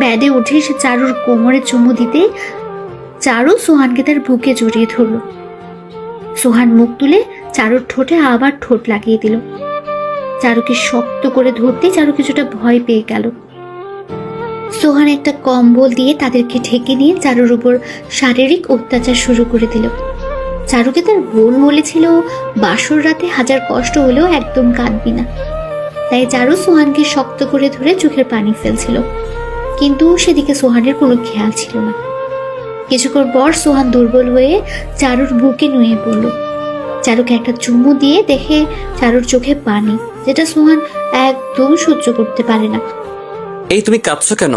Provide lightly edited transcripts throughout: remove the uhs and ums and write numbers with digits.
ব্যাডে উঠে সে চারুর কোমরে চুমু দিতে চারু সোহানকে তার বুকে জড়িয়ে ধরল। সোহান মুখ তুলে চারুর ঠোঁটে আবার ঠোঁট লাগিয়ে দিল। চারুকে শক্ত করে ধরতে চারু কিছুটা ভয় পেয়ে গেল। সোহান একটা কম্বল দিয়ে তাদেরকে ঢেকে নিয়ে চারুর উপর শারীরিক অত্যাচার শুরু করে দিল। চারুকে তার বোন বলেছিল বাসর রাতে হাজার কষ্ট হলেও একদম কাঁদবি না, তাই চারু সোহানকে শক্ত করে ধরে চোখের পানি ফেলছিল, কিন্তু সেদিকে সোহানের কোনো খেয়াল ছিল না। কিছুক্ষণ পর সোহান দুর্বল হয়ে চারুর বুকে নুয়ে পড়ল। চারুকে একটা চুমু দিয়ে দেখে চারুর চোখে পানি, যেটা সোহান একদম সহ্য করতে পারে না। এই তুমি কাঁদছো কেন?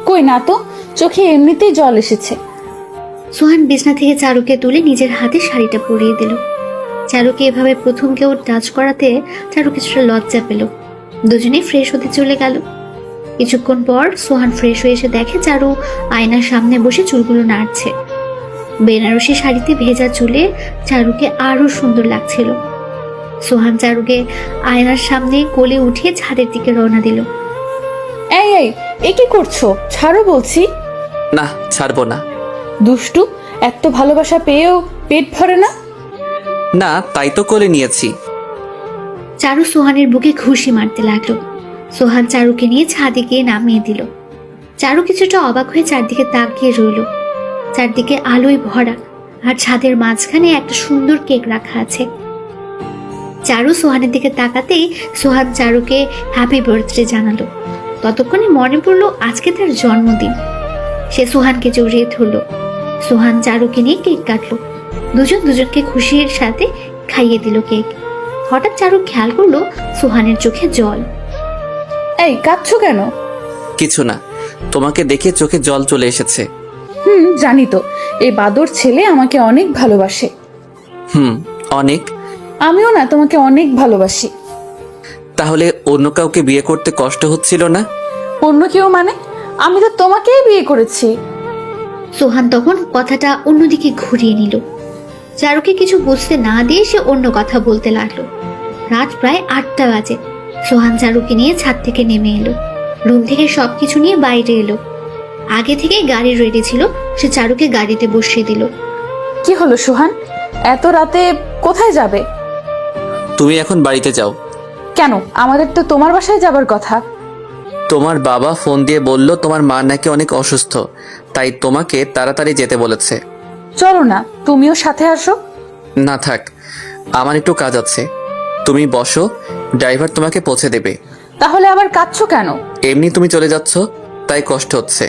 কই না তো, চোখে এমনিতেই জল এসেছে। সোহান বিছনা থেকে চারুকে তুলে নিজের হাতে শাড়িটা পরিয়ে দিল। চারুকে এভাবে প্রথম কেউ টাচ করাতে চারু কিছুটা লজ্জা পেল। দুজনেই ফ্রেশ হতে চলে গেল। কিছুক্ষণ পর সোহান ফ্রেশ হয়ে এসে দেখে চারু আয়নার সামনে বসে চুলগুলো নাড়ছে। বেনারসি শাড়িতে ভেজা চুলে চারুকে আরো সুন্দর লাগছিল। সোহান চারুকে আয়নার সামনে কোলে উঠিয়ে ছাদের দিকে রওনা দিল। এই এই এ কি করছো? ছাড়ো বলছি। না, ছাড়বো না। দুষ্টু, এত ভালোবাসা পেয়েও পেট ভরে না? না, তাই তো কোলে নিয়েছি। চারু সোহানের বুকে ঘুষি মারতে লাগলো। সোহান চারুকে নিয়ে ছাদে গিয়ে নামিয়ে দিল। চারু কিছুটা অবাক হয়ে চারদিকে তাকিয়ে রইল। চারদিকে আলোয় ভরা, আর ছাদের মাঝখানে একটা সুন্দর কেক রাখা আছে। চারু সোহানের দিকে তাকাতেই সোহান চারুকে হ্যাপি বার্থডে জানালো। ততক্ষণে মনে পড়লো আজকে তার জন্মদিন। সে সোহানকে জড়িয়ে ধরলো। সোহান চারুকে নিয়ে কেক কাটলো। দুজন দুজনকে খুশির সাথে খাইয়ে দিল কেক। হঠাৎ চারু খেয়াল করলো সোহানের চোখে জল। এই কাঁদছো কেন? কিছু না, তোমাকে দেখে চোখে জল চলে এসেছে। জানি তো, এই বাদর ছেলে আমাকে অনেক ভালোবাসে। অনেক। আমিও না তোমাকে অনেক ভালোবাসি। তাহলে অন্য কাউকে বিয়ে করতে কষ্ট হচ্ছিল না? অন্য কেউ মানে? আমি তো তোমাকেই বিয়ে করেছি। সোহান তখন কথাটা অন্যদিকে ঘুরিয়ে নিল। চারুকে কিছু বুঝতে না দিয়ে সে অন্য কথা বলতে লাগলো। রাত প্রায় 8টা বাজে। সোহান চারুকে নিয়ে ছাদ থেকে নেমে এলো। রুম থেকে সবকিছু নিয়ে বাইরে এলো। আগে থেকেই গাড়ি রেডি ছিল, সে চারুকে গাড়িতে বসিয়ে দিল। কি হলো সোহান, এত রাতে কোথায় যাবে? তুমি এখন বাড়িতে যাও। কেন? আমাদের তো তোমার বাসায় যাবার কথা। তোমার বাবা ফোন দিয়ে বলল তোমার মা নাকি অনেক অসুস্থ, তাই তোমাকে তাড়াতাড়ি যেতে বলেছে। চলো না, তুমিও সাথে আসো। না থাক, আমার একটু কাজ আছে। তুমি বসো, ড্রাইভার তোমাকে পৌঁছে দেবে। তাহলে আবার কাঁদছো কেন? এমনি তুমি চলে যাচ্ছ, তাই কষ্ট হচ্ছে।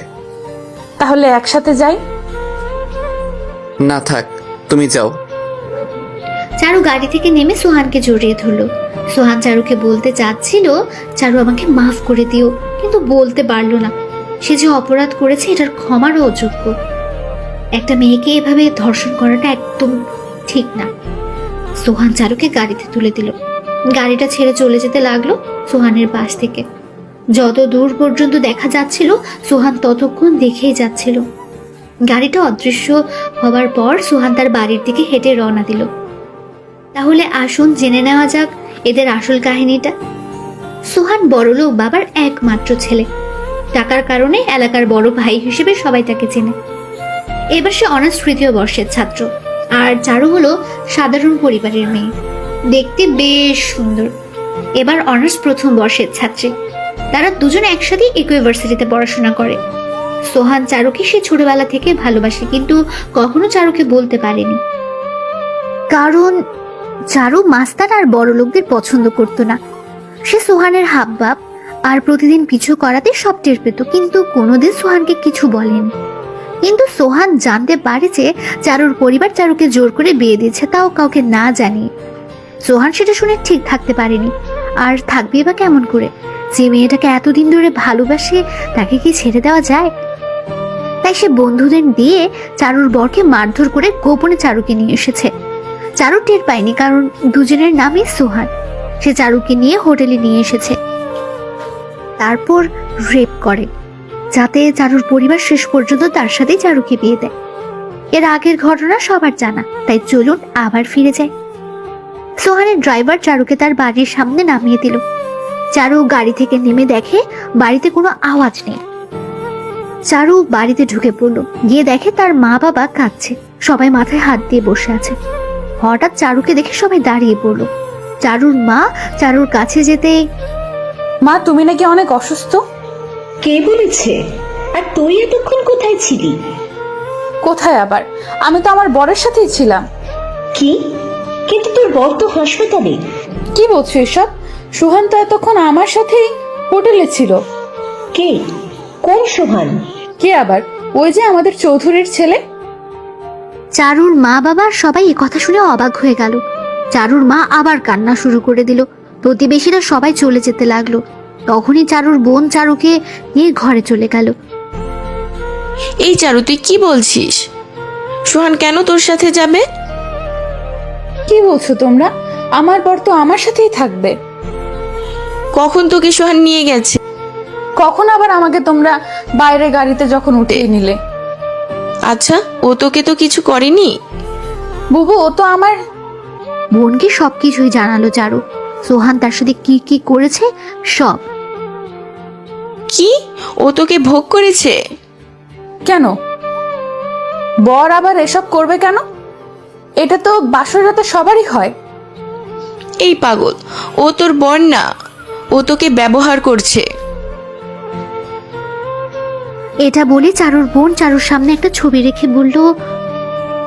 তাহলে একসাথে যাই। না থাক, তুমি যাও। চারু গাড়ি থেকে নেমে সোহানকে জড়িয়ে ধরলো। সোহান চারুকে বলতে চাচ্ছিল চারু আমাকে মাফ করে দিও, কিন্তু বলতে পারলো না। সে যে অপরাধ করেছে এটার ক্ষমারও অযোগ্য। একটা মেয়েকে এভাবে ধর্ষণ করাটা একদম ঠিক না। সোহান চারুকে গাড়িতে তুলে দিল। গাড়িটা ছেড়ে চলে যেতে লাগলো সোহানের পাশ থেকে। যত দূর পর্যন্ত দেখা যাচ্ছিল সোহান ততক্ষণ দেখেই যাচ্ছিল। গাড়িটা অদৃশ্য হবার পর সোহান তার বাড়ির দিকে হেঁটে রওনা দিল। তাহলে আসুন জেনে নেওয়া যাক এদের আসল কাহিনীটা। সোহান বড়লোক বাবার একমাত্র ছেলে। টাকার কারণে এলাকার বড় ভাই হিসেবে সবাই তাকে চেনে। এবার সে অনার্স 3য় বর্ষের ছাত্র। আর চারু হলো সাধারণ পরিবারের মেয়ে, দেখতে বেশ সুন্দর। এবার অনার্স 1ম বর্ষের ছাত্রী। তারা দুজনে একসাথে একই ইউনিভার্সিটিতে পড়াশোনা করে। সোহান চারুকে সে ছোটবেলা থেকে ভালোবাসে, কিন্তু কখনো চারুকে বলতে পারেনি, কারণ চারু মাস্তান আর বড় লোকদের পছন্দ করতো না। সে সোহানের হাবভাব আর প্রতিদিন পিছু করাতে সব টের পেত, কিন্তু কোনোদিন সোহানকে কিছু বলেনি। কিন্তু সোহান জানতে পারে যে চারুর পরিবার চারুকে জোর করে বিয়ে দিয়েছে, তাও কাউকে না জানিয়ে। সোহান সেটা শুনে ঠিক থাকতে পারেনি। আর থাকবে বা কেমন করে? যে মেয়েটাকে এতদিন ধরে ভালোবাসে তাকে কি ছেড়ে দেওয়া যায়? তাই সে বন্ধুদের দিয়ে চারুর বরকে মারধর করে গোপনে চারুকে নিয়ে এসেছে। চারু টের পায়নি, কারণ দুজনের নামই সোহান। সে চারুকে নিয়ে হোটেলে নিয়ে এসেছে, তারপর রেপ করে, যাতে চারুর পরিবার শেষ পর্যন্ত তার সাথেই চারুকে বিয়ে দেয়। এর আগের ঘটনা সবার জানা, তাই চলুন আবার ফিরে যায়। সোহানের ড্রাইভার চারুকে তার বাড়ির সামনে নামিয়ে দিল। চারু গাড়ি থেকে নেমে দেখে বাড়িতে কোনো আওয়াজ নেই। চারু বাড়িতে ঢুকে পড়লো, গিয়ে দেখে তার মা বাবা কাঁদছে, সবাই মাথায় হাত দিয়ে বসে আছে। হঠাৎ চারুকে দেখে সবাই দাঁড়িয়ে পড়লো। চারুর মা চারুর কাছে যেতে, মা, তুমি নাকি অনেক অসুস্থ। কে বলেছে? আর তুই এতক্ষণ কোথায় ছিলি? কোথায় আবার, আমি তো আমার বরের সাথেই ছিলাম। কি? কিন্তু তোর বর তো হাসপাতালে। কি বলছো এসব? সুহান তো এতক্ষণ আমার সাথেই হোটেলে ছিল। কে? কোন সোহান? কে আবার? ওই যে আমাদের চৌধুরীর ছেলে। চারুর মা বাবা সবাই এ কথা শুনে অবাক হয়ে গেল। চারুর মা আবার কান্না শুরু করে দিল। প্রতিবেশীরা সবাই চলে যেতে লাগলো। তখনই চারুর বোন চারুকে নিয়ে ঘরে চলে গেল। এই চারু, তুই কি বলছিস? সোহান কেন তোর সাথে যাবে? কি বলছো তোমরা? আমার বর তো আমার সাথেই থাকবে। কখন তোকে সোহান নিয়ে গেছে? কখন আবার আমাকে তোমরা বাইরে গাড়িতে যখন উঠিয়ে নিলে। আচ্ছা, ও তোকে তো কিছু করেনি? বুবু, ও তো আমার। বোনকে সবকিছুই জানালো চারু। সোহান তার সাথে কি কি করেছে সব। কি? ও তোকে ভোগ করেছে? কেন? বর আবার এসব করবে কেন? এটা তো বাসর রাতে সবারই হয়। এই পাগল, ও তোর বর না, ও তোকে ব্যবহার করছে। এটা বলে চারুর বোন চারুর সামনে একটা ছবি রেখে বলল,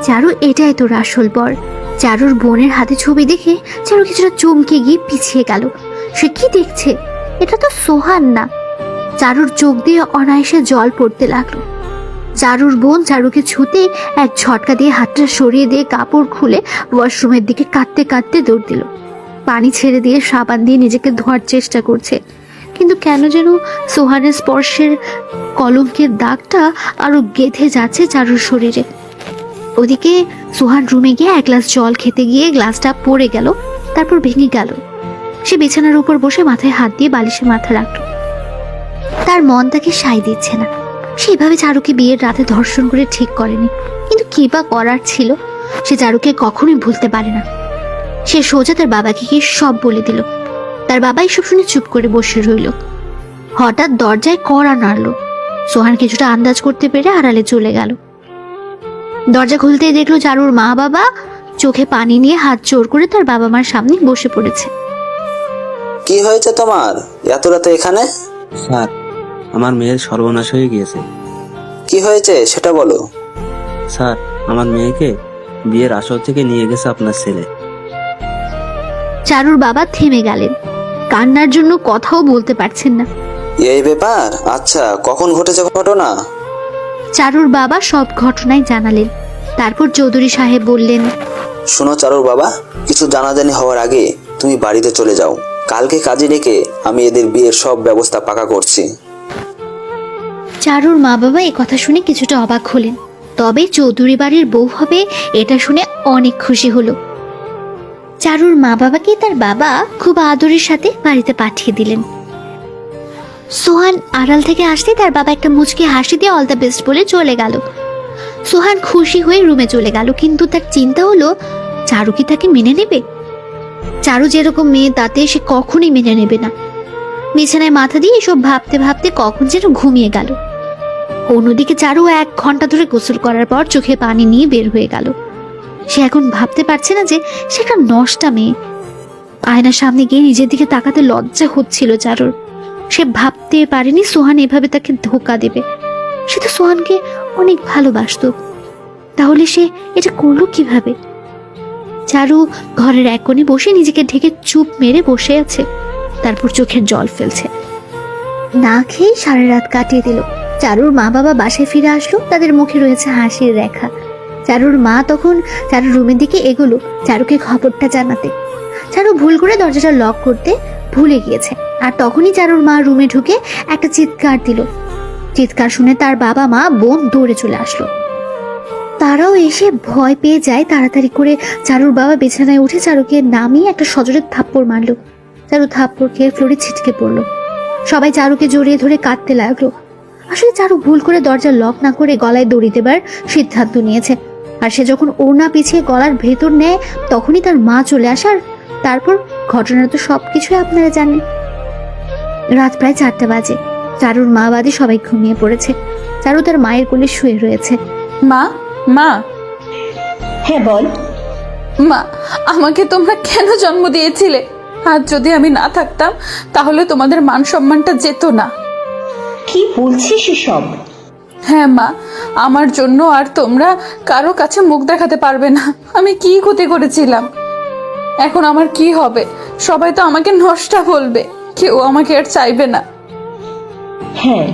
চারু, এটাই তোর আসল বর। চারুর বোনের হাতে ছবি দেখে চারু কিছুটা চমকে গিয়ে পিছিয়ে গেল। সে কি দেখছে? এটা তো সোহান না। চারুর চোখ দিয়ে অনায়াসে জল পড়তে লাগলো। চারুর বোন চারুকে ছুতে এক ঝটকা দিয়ে হাতটা সরিয়ে দিয়ে কাপড় খুলে ওয়াশরুমের দিকে কাঁদতে কাঁদতে দৌড় দিল। পানি ছেড়ে দিয়ে সাবান দিয়ে নিজেকে ধোয়ার চেষ্টা করছে, কিন্তু কেন যেন সোহানের স্পর্শের কলঙ্কের দাগটা আরো গেঁথে যাচ্ছে চারুর শরীরে। ওদিকে সোহান রুমে গিয়ে এক গ্লাস জল খেতে গিয়ে গ্লাসটা পড়ে গেল, তারপর ভেঙে গেল। সে বিছানার উপর বসে মাথায় হাত দিয়ে বালিশে মাথা রাখল। তার মন তাকে সায় দিচ্ছে না। সেভাবে চারুকে বিয়ের রাতে ধর্ষণ করে ঠিক করেনি, কিন্তু কি বা করার ছিল? সে চারুকে কখনোই ভুলতে পারে না। সে সোজা তার বাবাকে গিয়ে সব বলে দিল। তার বাবা এসব শুনে চুপ করে বসে রইল। হঠাৎ দরজায় কড়া নাড়ল। সোহান কিছুটা আন্দাজ করতে পেরে আড়ালে চলে গেল। দরজা খুলতেই দেখলো চারুর মা বাবা চোখে পানি নিয়ে হাত জোর করে তার বাবা মার সামনে বসে পড়েছে। কি হয়েছে তোমার এত রাতে এখানে? স্যার, আমার মেয়ের সর্বনাশ হয়ে গিয়েছে। কি হয়েছে সেটা বলো। স্যার, আমার মেয়েকে বিয়ের আসর থেকে নিয়ে গেছে আপনার ছেলে। চারুর বাবা থেমে গেলেন, কান্নার জন্য কথাও বলতে পারছেন না। এই ব্যাপার? আচ্ছা, কখন ঘটেছে ঘটনা? চারুর বাবা সব ঘটনাই জানালেন। তারপর চৌধুরী সাহেব বললেন, শোনো চারুর বাবা, কিছু জানাজানি হওয়ার আগে তুমি বাড়িতে চলে যাও। কালকে কাজে ডেকে আমি এদের বিয়ের সব ব্যবস্থা পাকা করছি। চারুর মা বাবা এই কথা শুনে কিছুটা অবাক হলেন, তবে চৌধুরী বাড়ির বউ হবে এটা শুনে অনেক খুশি হলো। চারুর মা বাবাকে তার বাবা খুব আদরের সাথে বাড়িতে পাঠিয়ে দিলেন। সোহান আড়াল থেকে আসতে তার বাবা একটা মুচকি হাসি দিয়ে অল দ্য বেস্ট বলে চলে গেল। সোহান খুশি হয়ে রুমে চলে গেল, কিন্তু তার চিন্তা হলো চারু কি তাকে মেনে নেবে? চারু যেরকম মেয়ে তাতে সে কখনোই মেনে নেবে না। বিছানায় মাথা দিয়ে এসব ভাবতে ভাবতে কখন যেন ঘুমিয়ে গেল। অন্যদিকে চারু 1 ঘন্টা ধরে গোসল করার পর চোখে পানি নিয়ে বের হয়ে গেল। সে এখন ভাবতে পারছে না যে সে একটা নষ্টা মেয়ে। আয়নার সামনে গিয়ে নিজের দিকে তাকাতে লজ্জা হচ্ছিল চারুর। সে ভাবতে পারেনি সোহান এভাবে তাকে ধোকা দেবে। সে তো সোহানকে অনেক ভালোবাসতো, তাহলে সে এটা করলো কিভাবে? চারু ঘরের এক কোণে বসে নিজেকে ঢেকে চুপ মেরে বসে আছে, তারপর চোখের জল ফেলছে। না খেয়ে সারা রাত কাটিয়ে দিল। চারুর মা বাবা বাসায় ফিরে আসলো, তাদের মুখে রয়েছে হাসির রেখা। চারুর মা তখন চারুর রুমের দিকে এগোলো চারুকে খবরটা জানাতে। চারু ভুল করে দরজাটা লক করতে ভুলে গিয়েছে, আর তখনই চারুর মা রুমে ঢুকে একটা চিৎকার দিল। চিৎকার শুনে তার বাবা মা বোন দৌড়ে চলে আসলো। তারাও এসে ভয় পেয়ে যায়। তাড়াতাড়ি করে চারুর বাবা বিছানায় উঠে চারুকে নামিয়ে একটা সজোরে থাপ্পড় মারলো। চারু থাপ্পড় খেয়ে ফ্লোরে ছিটকে পড়লো। সবাই চারুকে জড়িয়ে ধরে কাঁদতে লাগলো। আসলে চারু ভুল করে দরজা লক না করে গলায় দড়ি দেবার সিদ্ধান্ত নিয়েছে, আর সে যখন ওড়না পিছিয়ে গলার ভেতর নেয় তখনই তার মা চলে আসার। তারপর ঘটনা তো সবকিছুই আপনারা জানেন। রাত প্রায় 4টা বাজে। চারুর মা বাদে সবাই ঘুমিয়ে পড়েছে। চারু তার মায়ের কোলে শুয়ে রয়েছে। মা, মা, হ্যাঁ বল। মা, আমাকে তোমরা কেন জন্ম দিয়েছিলে? আর যদি আমি না থাকতাম তাহলে তোমাদের মান সম্মানটা যেত না। কি বলছিস এসব? হ্যাঁ মা, আমার জন্য আর তোমরা কারো কাছে মুখ দেখাতে পারবে না। আমি কি ক্ষতি করেছিলাম? এখন আমার কি হবে? সবাই তো আমাকে নষ্টা বলবে, কেউ আমাকে আর চাইবে না। হ্যাঁ,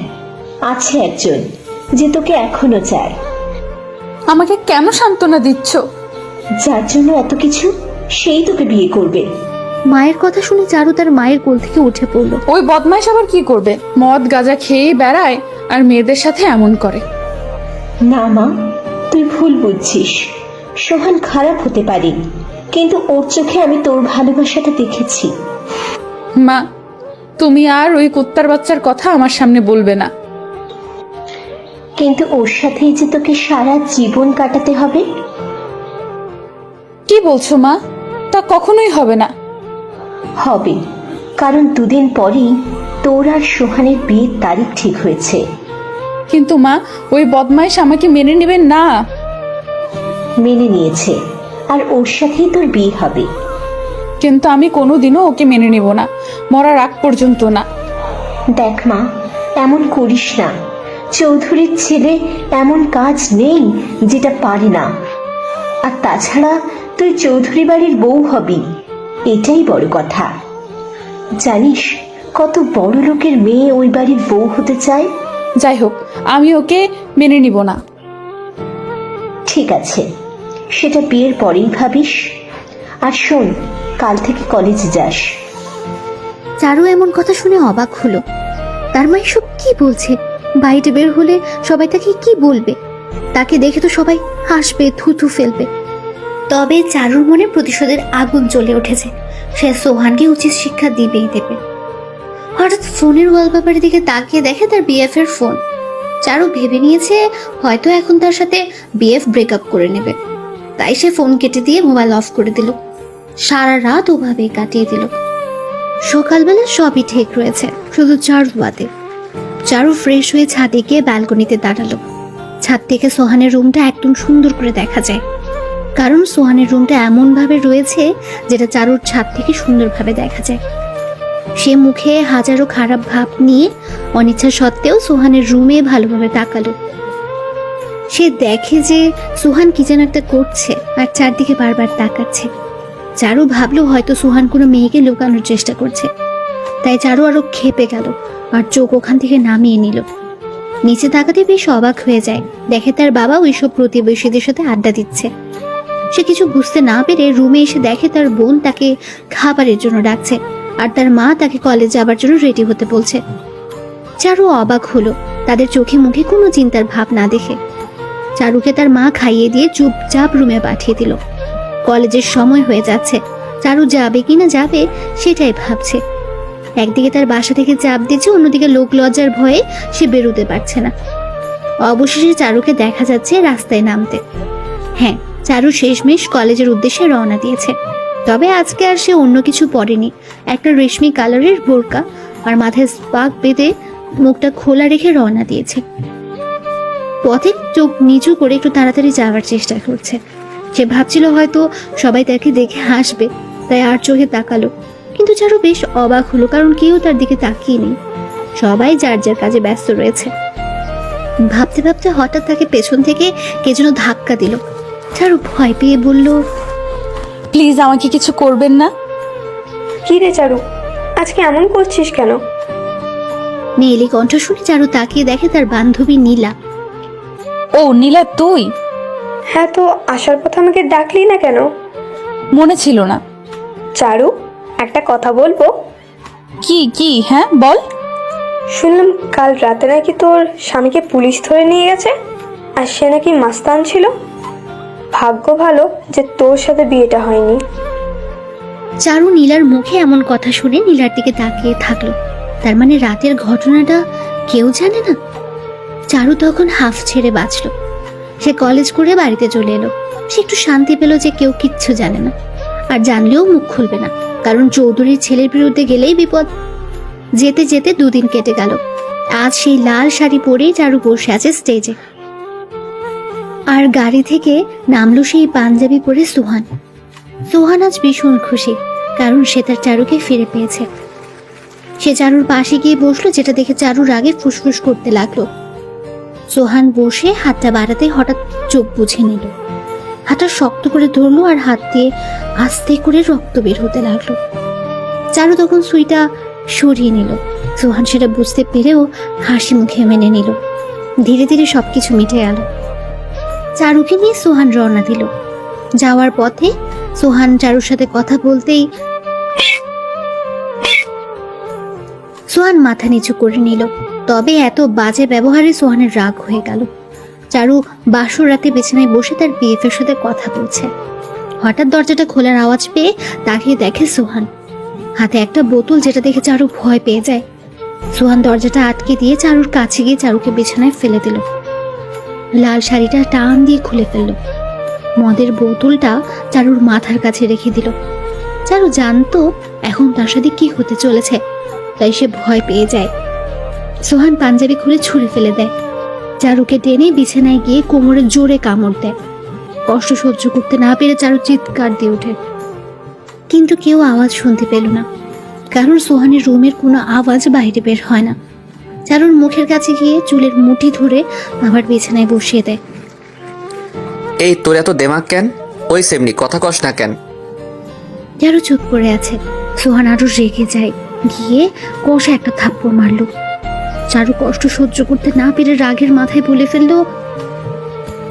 আছে একজন যে তোকে এখনো চায়। আমাকে কেন সান্ত্বনা দিচ্ছ? যার জন্য এত কিছু, সেই তোকে বিয়ে করবে। মায়ের কথা শুনে চারু তার মায়ের কোল থেকে উঠে পড়ল। ওই বদমাইশ আবার কি করবে? মদ গাঁজা খেয়ে বেড়ায় আর মেয়েদের সাথে এমন করে। না মা, তুই ভুল বুঝছিস। সোহান খারাপ হতে পারে, কিন্তু ওর চোখে আমি তোর ভালোবাসাটা দেখেছি। মা, তুমি আর ওই কুত্তার বাচ্চার কথা আমার সামনে বলবে না। কিন্তু ওর সাথেই যে তোকে সারা জীবন কাটাতে হবে। কি বলছো মা? তা কখনোই হবে না। হবে, কারণ দুদিন পরেই তোর আর সোহানের বিয়ের তারিখ ঠিক হয়েছে। কিন্তু মা, ওই বদমাইশ আমাকে মেনে নেবেন না। মেনে নিয়েছে, আর ওর সাথেই তোর বিয়ে হবে। কিন্তু আমি কোনোদিনও ওকে মেনে নেব না, মরার আগ পর্যন্ত না। দেখ মা, এমন করিস না। চৌধুরীর ছেলে এমন কাজ নেই যেটা পারে না। আর তাছাড়া তুই চৌধুরী বাড়ির বউ হবি, এটাই বড় কথা। জানিস কত বড় লোকের মেয়ে ওই বাড়ির বউ হতে চায়? যাই হোক, আমি ওকে মেনে নিব না। ঠিক আছে, সেটা বিয়ের পরেই ভাবিস। আর শোন, কাল থেকে কলেজে যাস। চারু এমন কথা শুনে অবাক হলো। তার মা এসব কি বলছে? বাইরে বের হলে সবাই তাকে কি বলবে? তাকে দেখে তো সবাই হাসবে, থুথু ফেলবে। তবে চারুর মনে প্রতিশোধের আগুন জ্বলে উঠেছে। সে সোহানকে উচিত শিক্ষা দিবেই দেবে। হঠাৎ ফোনের ওয়ালপেপারের দিকে তাকিয়ে দেখে তার বিএফ এর ফোন। চারু ভেবে নিয়েছে হয়তো এখন তার সাথে বিএফ ব্রেকআপ করে নেবে, তাই সে ফোন কেটে দিয়ে মোবাইল অফ করে দিল। সারা রাত ওভাবেই কাটিয়ে দিল। সকালবেলা সবই ঠিক রয়েছে, শুধু চারু বাদে। চারু ফ্রেশ হয়ে ছাদে গিয়ে ব্যালকনিতে দাঁড়ালো। ছাদ থেকে সোহানের রুমটা একদম সুন্দর করে দেখা যায়, কারণ সোহানের রুমটা এমন ভাবে রয়েছে যেটা চারুর ছাদ থেকে সুন্দরভাবে দেখা যায়। সে মুখে হাজারো খারাপ ভাব নিয়ে অনিচ্ছা সত্ত্বেও সোহানের রুমে ভালোভাবে তাকালো। সে দেখে যে সোহান কি যেন একটা করছে আর চারদিকে বারবার তাকাচ্ছে। চারু ভাবলো হয়তো সোহান কোনো মেয়েকে লুকানোর চেষ্টা করছে, তাই চারু আরো ক্ষেপে গেল আর চোখ ওখান থেকে নামিয়ে নিল। নিচে তাকাতে বেশ অবাক হয়ে যায়, দেখে তার বাবা ওইসব প্রতিবেশীদের সাথে আড্ডা দিচ্ছে। সে কিছু বুঝতে না পেরে রুমে এসে দেখে তার বোন তাকে খাবারের জন্য ডাকছে আর তার মা তাকে কলেজ যাবার জন্য রেডি হতে বলছে। চারু অবাক হলো তাদের চোখে মুখে কোনো চিন্তার ভাব না দেখে। চারুকে তার মা খাইয়ে দিয়ে চুপচাপ রুমে পাঠিয়ে দিল। কলেজের সময় হয়ে যাচ্ছে, চারু যাবে কিনা যাবে সেটাই ভাবছে। একদিকে তার বাসা থেকে চাপ দিচ্ছে, অন্যদিকে লোক লজ্জার ভয়ে সে বেরোতে পারছে না। অবশেষে চারুকে দেখা যাচ্ছে রাস্তায় নামতে। হ্যাঁ, চারু শেষমেশ কলেজের উদ্দেশ্যে রওনা দিয়েছে। তবে আজকে আর সে অন্য কিছু পরেনি। একটা রেশমি কালারের বোরকা আর মাথায় স্পাক বেঁধে মুখটা খোলা রেখে রওনা দিয়েছে। পথে চোখ নিচু করে একটু তাড়াতাড়ি যাওয়ার চেষ্টা করছে। সে ভাবছিল হয়তো সবাই তাকে দেখে হাসবে, তাই আর চোখে তাকালো। কিন্তু চারু বেশ অবাক হলো, কারণ কেউ তার দিকে তাকিয়ে নেই। সবাই যার যার কাজে ব্যস্ত রয়েছে। ভাবতে ভাবতে হঠাৎ তাকে পেছন থেকে কে যেন ধাক্কা দিল। চারু ভয় পেয়ে বলল, প্লিজ আমাকে কিছু করবেন না। কি রে চারু, আজকে এমন করছিস কেন? মেয়েলি কণ্ঠ শুনে চারু তাকিয়ে দেখে তার বান্ধবী নীলা। ও নীলা, তুই? হ্যাঁ, তো আসার পথে আমাকে ডাকলি না কেন? মনে ছিল না। চারু, একটা কথা বলবো? কি কি? হ্যাঁ বল। শুনলাম কাল রাতে নাকি তোর স্বামীকে পুলিশ ধরে নিয়ে গেছে, আর সে নাকি মাস্তান ছিল। ভাগ্য ভালো যে তোর সাথে বিয়েটা হয়নি। চারু নীলার মুখে এমন কথা শুনে নীলার দিকে তাকিয়ে থাকলো। তার মানে রাতের ঘটনাটা কেউ জানে না। চারু তখন হাফ ছেড়ে বাঁচলো। সে কলেজ করে বাড়িতে চলে এলো। সে একটু শান্তি পেল যে কেউ কিচ্ছু জানে না, আর জানলেও মুখ খুলবে না, কারণ চৌধুরীর ছেলের বিরুদ্ধে গেলেই বিপদ। যেতে যেতে 2 দিন কেটে গেল। আজ সেই লাল শাড়ি পরেই চারু বসে আছে স্টেজে। আর গাড়ি থেকে নামলো সেই পাঞ্জাবি পরে সুহান। সুহান আজ ভীষণ খুশি, কারণ সে তার চারুকে ফিরে পেয়েছে। সে চারুর পাশে গিয়ে বসলো, যেটা দেখে চারুর আগে ফুসফুস করতে লাগলো। সোহান বসে হাতটা বাড়াতে হঠাৎ চোখ বুঝে নিল। হাতটা শক্ত করে ধরলো আর হাত দিয়ে আস্তে করে রক্ত বের হতে লাগলো। চারু তখন সুইটা সরিয়ে নিল। সোহান সেটা বুঝতে পেরেও হাসি মুখে মেনে নিল। ধীরে ধীরে সবকিছু মিটে গেল। চারুকে নিয়ে সোহান রওনা দিল। যাওয়ার পথে সোহান চারুর সাথে কথা বলতেই সোহান মাথা নিচু করে নিল। তবে এত বাজে ব্যবহারে সোহানের রাগ হয়ে গেল। চারু বাসর রাতে বিছানায় বসে তার বিএফের সাথে কথা বলছে। হঠাৎ দরজাটা খোলার আওয়াজ পেয়ে তাকিয়ে দেখে সোহান হাতে একটা বোতল, যেটা দেখে চারু ভয় পেয়ে যায়। সোহান দরজাটা আটকে দিয়ে চারুর কাছে গিয়ে চারুকে বিছানায় ফেলে দিল। লাল শাড়িটা টান দিয়ে খুলে ফেলল। মদের বোতলটা চারুর মাথার কাছে রেখে দিল। চারু জানতো এখন তার সাথে কি হতে চলেছে, তাই সে ভয় পেয়ে যায়। সোহান পাঞ্জাবি খুলে ছুঁড়ে ফেলে দেয়। চারুকে টেনে বিছানায় গিয়ে কোমরে জোরে কামড় দেয়। কষ্ট সহ্য করতে না পেরে চারু চিৎকার দিয়ে ওঠে, কিন্তু কেউ আওয়াজ শুনতে পেল না, কারণ সোহানের রুমের কোনো আওয়াজ বাইরে বের হয় না। চারুর মুখের কাছে গিয়ে চুলের মুঠি ধরে আবার বিছানায় বসিয়ে দেয়। এই তোর এত দেমাগ কেন? ওই সেমনি কথা কস না কেন? চারু চুপ করে আছে। সোহান আরো রেগে যায়, গিয়ে কষা একটা থাপ্পড় মারলো। চারু কষ্ট সহ্য করতে না পেরে রাগের মাথায় বলে ফেললো,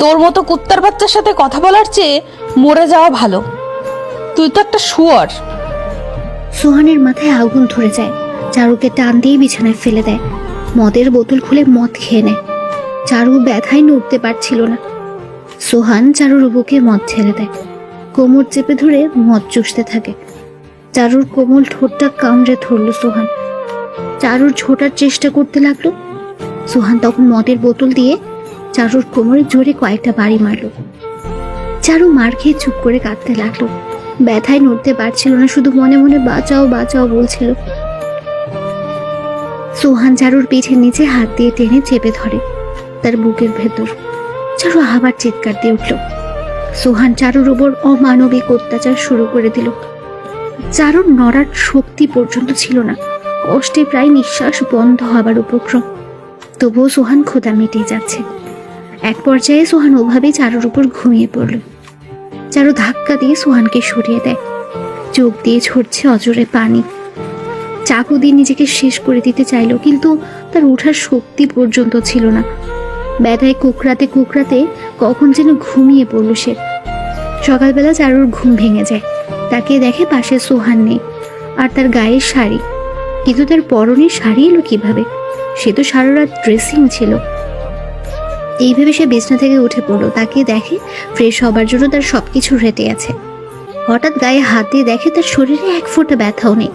তোর মতো কুত্তার বাচ্চার সাথে কথা বলার চেয়ে মরে যাওয়া ভালো। তুই তো একটা শুয়োর। সোহানের মাথায় আগুন ধরে যায়। চারুকে টান দিয়ে বিছানায় ফেলে দেয়। মদের বোতল খুলে মদ খেয়ে নেয়। চারু ব্যথায় নড়তে পারছিল না। সোহান চারুর বুকে মদ ছেড়ে দেয়। কোমর চেপে ধরে মদ চুষতে থাকে। চারুর কোমল ঠোঁটটা কামড়ে ধরল সোহান। চারুর ছোটার চেষ্টা করতে লাগলো। সোহান তখন মদের বোতল দিয়ে চারুর কোমরে জোরে কয়েকটা বাড়ি মারল। চারু মার খেয়ে চুপ করে কাঁদতে লাগলো। ব্যথায় নড়তে পারছিল না, শুধু মনে মনে বাঁচাও বাঁচাও বলছিল। সোহান চারুর পিঠের নিচে হাত দিয়ে টেনে চেপে ধরে তার বুকের ভেতর। চারু আবার চিৎকার দিয়ে উঠল। সোহান চারুর উপর অমানবিক অত্যাচার শুরু করে দিল। চারুর নড়ার শক্তি পর্যন্ত ছিল না। কষ্টে প্রায় নিঃশ্বাস বন্ধ হবার উপক্রম। তবুও সোহান ক্ষুধা মিটিয়ে যাচ্ছে। এক পর্যায়ে সোহান ওভাবেই চারুর উপর ঘুমিয়ে পড়ল। চারু ধাক্কা দিয়ে সোহানকে সরিয়ে দেয়। চোখ দিয়ে ঝরছে অজরে পানি। চাকু দিয়ে নিজেকে শেষ করে দিতে চাইল, কিন্তু তার ওঠার শক্তি পর্যন্ত ছিল না। ব্যথায় কুকরাতে কুকরাতে কখন যেন ঘুমিয়ে পড়ল সে। সকালবেলা চারুর ঘুম ভেঙে যায়। তাকে দেখে পাশে সোহান নেই, আর তার গায়ের শাড়ি। কিন্তু তার পরনের শাড়ি এলো কিভাবে? সে তো সারা রাত ড্রেসিং ছিল। এইভাবে সে বিছনা থেকে উঠে পড়লো। তাকে দেখে ফ্রেশ হবার জন্য তার সবকিছু রেডি আছে। হঠাৎ গায়ে হাত দিয়ে দেখে তার শরীরে এক ফোঁটা ব্যথাও নেই।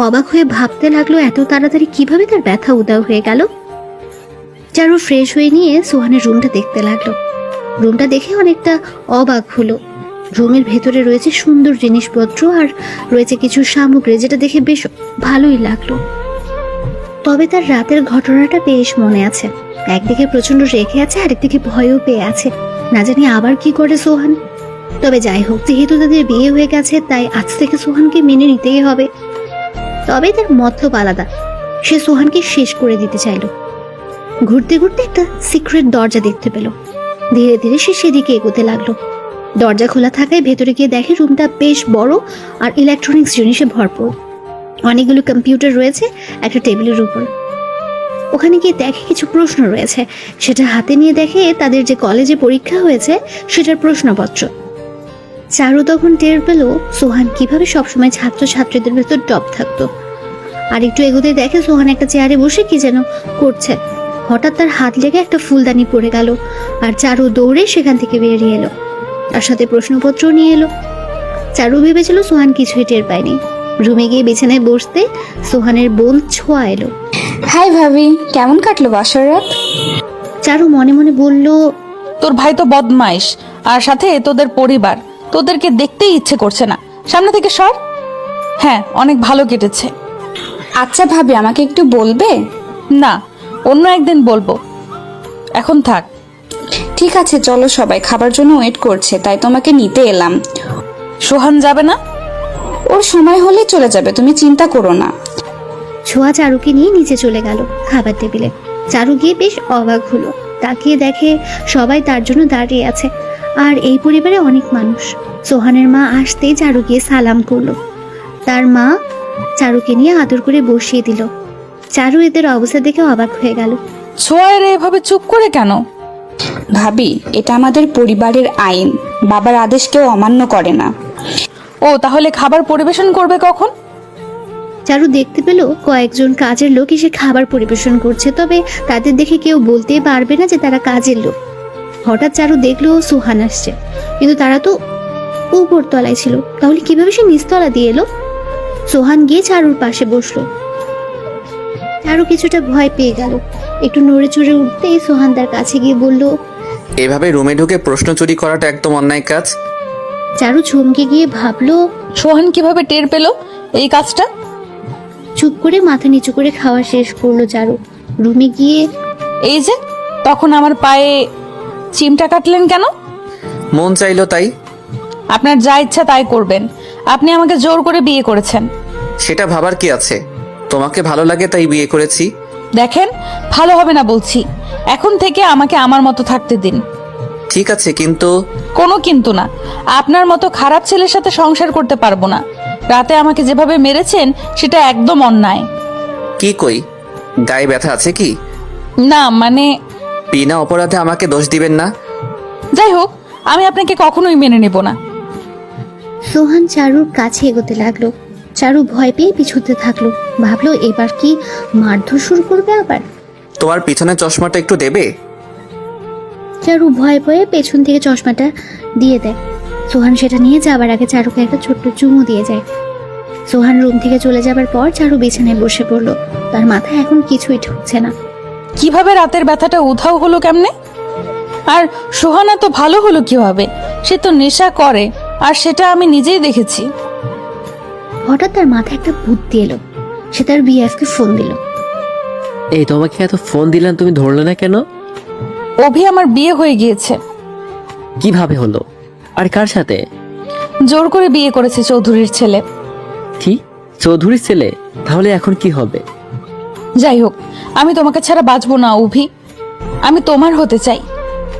অবাক হয়ে ভাবতে লাগলো এত তাড়াতাড়ি কিভাবে তার ব্যথা উদাও হয়ে গেল। চারু ফ্রেশ হয়ে নিয়ে সোহানের রুমটা দেখতে লাগলো। রুমটা দেখে অনেকটা অবাক হলো। রুমের ভেতরে রয়েছে সুন্দর জিনিসপত্র আর রয়েছে কিছু সামগ্রী, যেটা দেখে বেশ ভালোই লাগলো। তবে তার রাতের ঘটনাটা বেশ মনে আছে। একদিকে প্রচন্ড রেগে আছে, আরেকদিকে ভয়ও পেয়ে আছে। না জানি আবার কি করে সোহান। তবে যাই হোক, যেহেতু তাদের বিয়ে হয়ে গেছে, তাই আজ থেকে সোহানকে মেনে নিতেই হবে। তবে তার মতলব আলাদা। সে সোহানকে শেষ করে দিতে চাইল। ঘুরতে ঘুরতে একটা সিক্রেট দরজা দেখতে পেল। ধীরে ধীরে সে সেদিকে এগোতে লাগলো। দরজা খোলা থাকায় ভেতরে গিয়ে দেখে রুমটা বেশ বড় আর ইলেকট্রনিক্স জিনিসে ভরপুর। অনেকগুলো কম্পিউটার রয়েছে একটা টেবিলের উপর। ওখানে গিয়ে দেখে কিছু প্রশ্ন রয়েছে। সেটা হাতে নিয়ে দেখে তাদের যে কলেজে পরীক্ষা হয়েছে সেটার প্রশ্নপত্র। চারু তখন টের পেল সোহান কিভাবে সবসময় ছাত্রছাত্রীদের ভেতর টপ থাকতো। আর একটু এগোতে দেখে সোহান একটা চেয়ারে বসে কি যেন করছে। হঠাৎ তার হাত লেগে একটা ফুলদানি পড়ে গেল, আর চারু দৌড়ে সেখান থেকে বেরিয়ে এলো। তার সাথে প্রশ্নপত্র নিয়ে এলো। চারু ভেবেছিল সোহান কিছুই টের পায়নি। রুমে গিয়ে বিছানায় বসতে সোহানের বোন ছোঁয়া এলো। হাই ভাবি, কেমন কাটলো বাসর রাত? চারু মনে মনে বলল, তোর ভাই তো বদমাইশ, আর সাথে তোদের পরিবার। তোদেরকে দেখতেই ইচ্ছে করছে না, সামনে থেকে সর। হ্যাঁ, অনেক ভালো কেটেছে। আচ্ছা ভাবি, আমাকে একটু বলবে? না, অন্য একদিন বলবো, এখন থাক। ঠিক আছে চলো, সবাই খাবার জন্য ওয়েট করছে, তাই তোমাকে নিতে এলাম। সোহান যাবে না? ওর সময় হলে চলে যাবে, তুমি চিন্তা করো না। ছোঁয়া চারুকে নিয়ে নিচে চলে গেল খাবার টেবিলে। চারু গিয়ে বেশ অবাক হলো, তাকিয়ে দেখে সবাই তার জন্য দাঁড়িয়ে আছে, আর এই পরিবারে অনেক মানুষ। সোহানের মা আসতেই চারু গিয়ে সালাম করলো। তার মা চারুকে নিয়ে আদর করে বসিয়ে দিল। চারু এদের অবস্থা দেখে অবাক হয়ে গেল। ছোঁয়ার এভাবে চুপ করে কেন? ভাবি, এটা আমাদের পরিবারের আইন, বাবার আদেশ কেউ অমান্য করে না। ও তাহলে খাবার পরিবেশন করবে কখন? চারু দেখতে পেল কয়েকজন কাজের লোক এসে খাবার পরিবেশন করছে, তবে তাদের দেখে কেউ বলতে পারবে না যে তারা কাজের লোক। হঠাৎ চারু দেখলো সোহান আসছে, কিন্তু তারা তো উপর তলায় ছিল, তাহলে কিভাবে সে নিচতলা দিয়ে এলো? সোহান গিয়ে চারুর পাশে বসলো। চারু কিছুটা ভয় পেয়ে গেল, একটু নড়ে চড়ে উঠতেই সোহান তার কাছে গিয়ে বলল, এভাবে রুমে ঢুকে প্রশ্ন চুরি করাটা একদম অন্যায় কাজ। চারু চমকে গিয়ে ভাবলো সোহান কিভাবে টের পেলো এই কাজটা? চুপ করে মাথা নিচু করে খাওয়া শেষ করলো চারু। রুমে গিয়ে এই যে তখন আমার পায়ে চিমটা কাটলেন কেন? মন চাইলো তাই। আপনার যা ইচ্ছা তাই করবেন, আপনি আমাকে জোর করে বিয়ে করেছেন। সেটা ভাবার কি আছে? তোমাকে ভালো লাগে তাই বিয়ে করেছি। দেখেন, ভালো হবে না বলছি, এখন থেকে আমাকে আমার মতো থাকতে দিন। ঠিক আছে, কিন্তু কোনো কিন্তু না, আপনার মতো খারাপ ছেলের সাথে সংসার করতে পারবো না। রাতে আমাকে যেভাবে মেরেছেন সেটা একদম অন্যায়। কি কই, গায়ে ব্যথা আছে কি? না মানে, বিনা অপরাধে আমাকে দোষ দিবেন না। যাই হোক, আমি আপনাকে কখনোই মেনে নেব না। সোহান চারুর কাছে এগোতে লাগলো। চারু ভয় পেয়ে পিছুতে থাকলো, ভাবলো এবার কি মারধর শুরু করবে আবার। তোমার পিছনে চশমাটা একটু দেবে? চারু ভয়ে ভয়ে পেছন থেকে চশমাটা দিয়ে দেয়। সোহান সেটা নিয়ে যাবার আগে চারুকে একটা ছোট্ট চুমু দিয়ে যায়। সোহান রুম থেকে চলে যাবার পর চারু বিছানায় বসে পড়লো। তার মাথায় এখন কিছুই ঢুকছে না। কিভাবে রাতের ব্যথাটা উধাও হলো কেমনে? আর সোহানা তো ভালো হলো কিভাবে? সে তো নেশা করে, আর সেটা আমি নিজেই দেখেছি। হঠাৎ তার মাথায় একটা বুদ্ধি এলো। সে তার বিএফকে ফোন দিল। এই তোমাকে এত ফোন দিলাম, তুমি ধরলে না কেন? অভি, আমার বিয়ে হয়ে গিয়েছে। কিভাবে হলো? আর কার সাথে? জোর করে বিয়ে করেছে চৌধুরীর ছেলে। কি, চৌধুরীর ছেলে? তাহলে এখন কি হবে? যাই হোক, আমি তোমাকে ছাড়া বাঁচবো না অভি, আমি তোমার হতে চাই।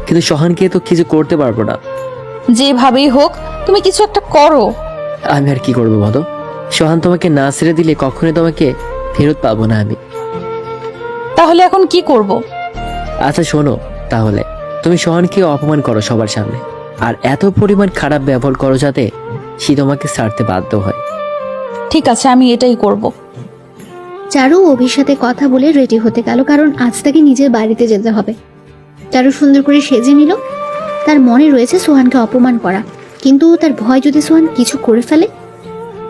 কিন্তু সোহানকে তো কিছু করতে পারবো না। যেভাবেই হোক তুমি কিছু একটা করো। আমি আর কি করবো বলো? সোহান তোমাকে না ছেড়ে দিলে কখনোই তোমাকে ফেরত পাবো না আমি। তাহলে এখন কি করব? আচ্ছা শোনো, তাহলে তুমি সোহানকে অপমান করো সবার সামনে, আর এত পরিমাণ খারাপ ব্যবহার করো যাতে সে তোমাকে ছাড়তে বাধ্য হয়। ঠিক আছে, আমি এটাই করব। চারু অভির সাথে কথা বলে রেডি হতে গেল, কারণ আজ তাকে নিজের বাড়িতে যেতে হবে। চারু সুন্দর করে সেজে নিল। তার মনে রয়েছে সোহানকে অপমান করা, কিন্তু তার ভয় যদি সোহান কিছু করে ফেলে।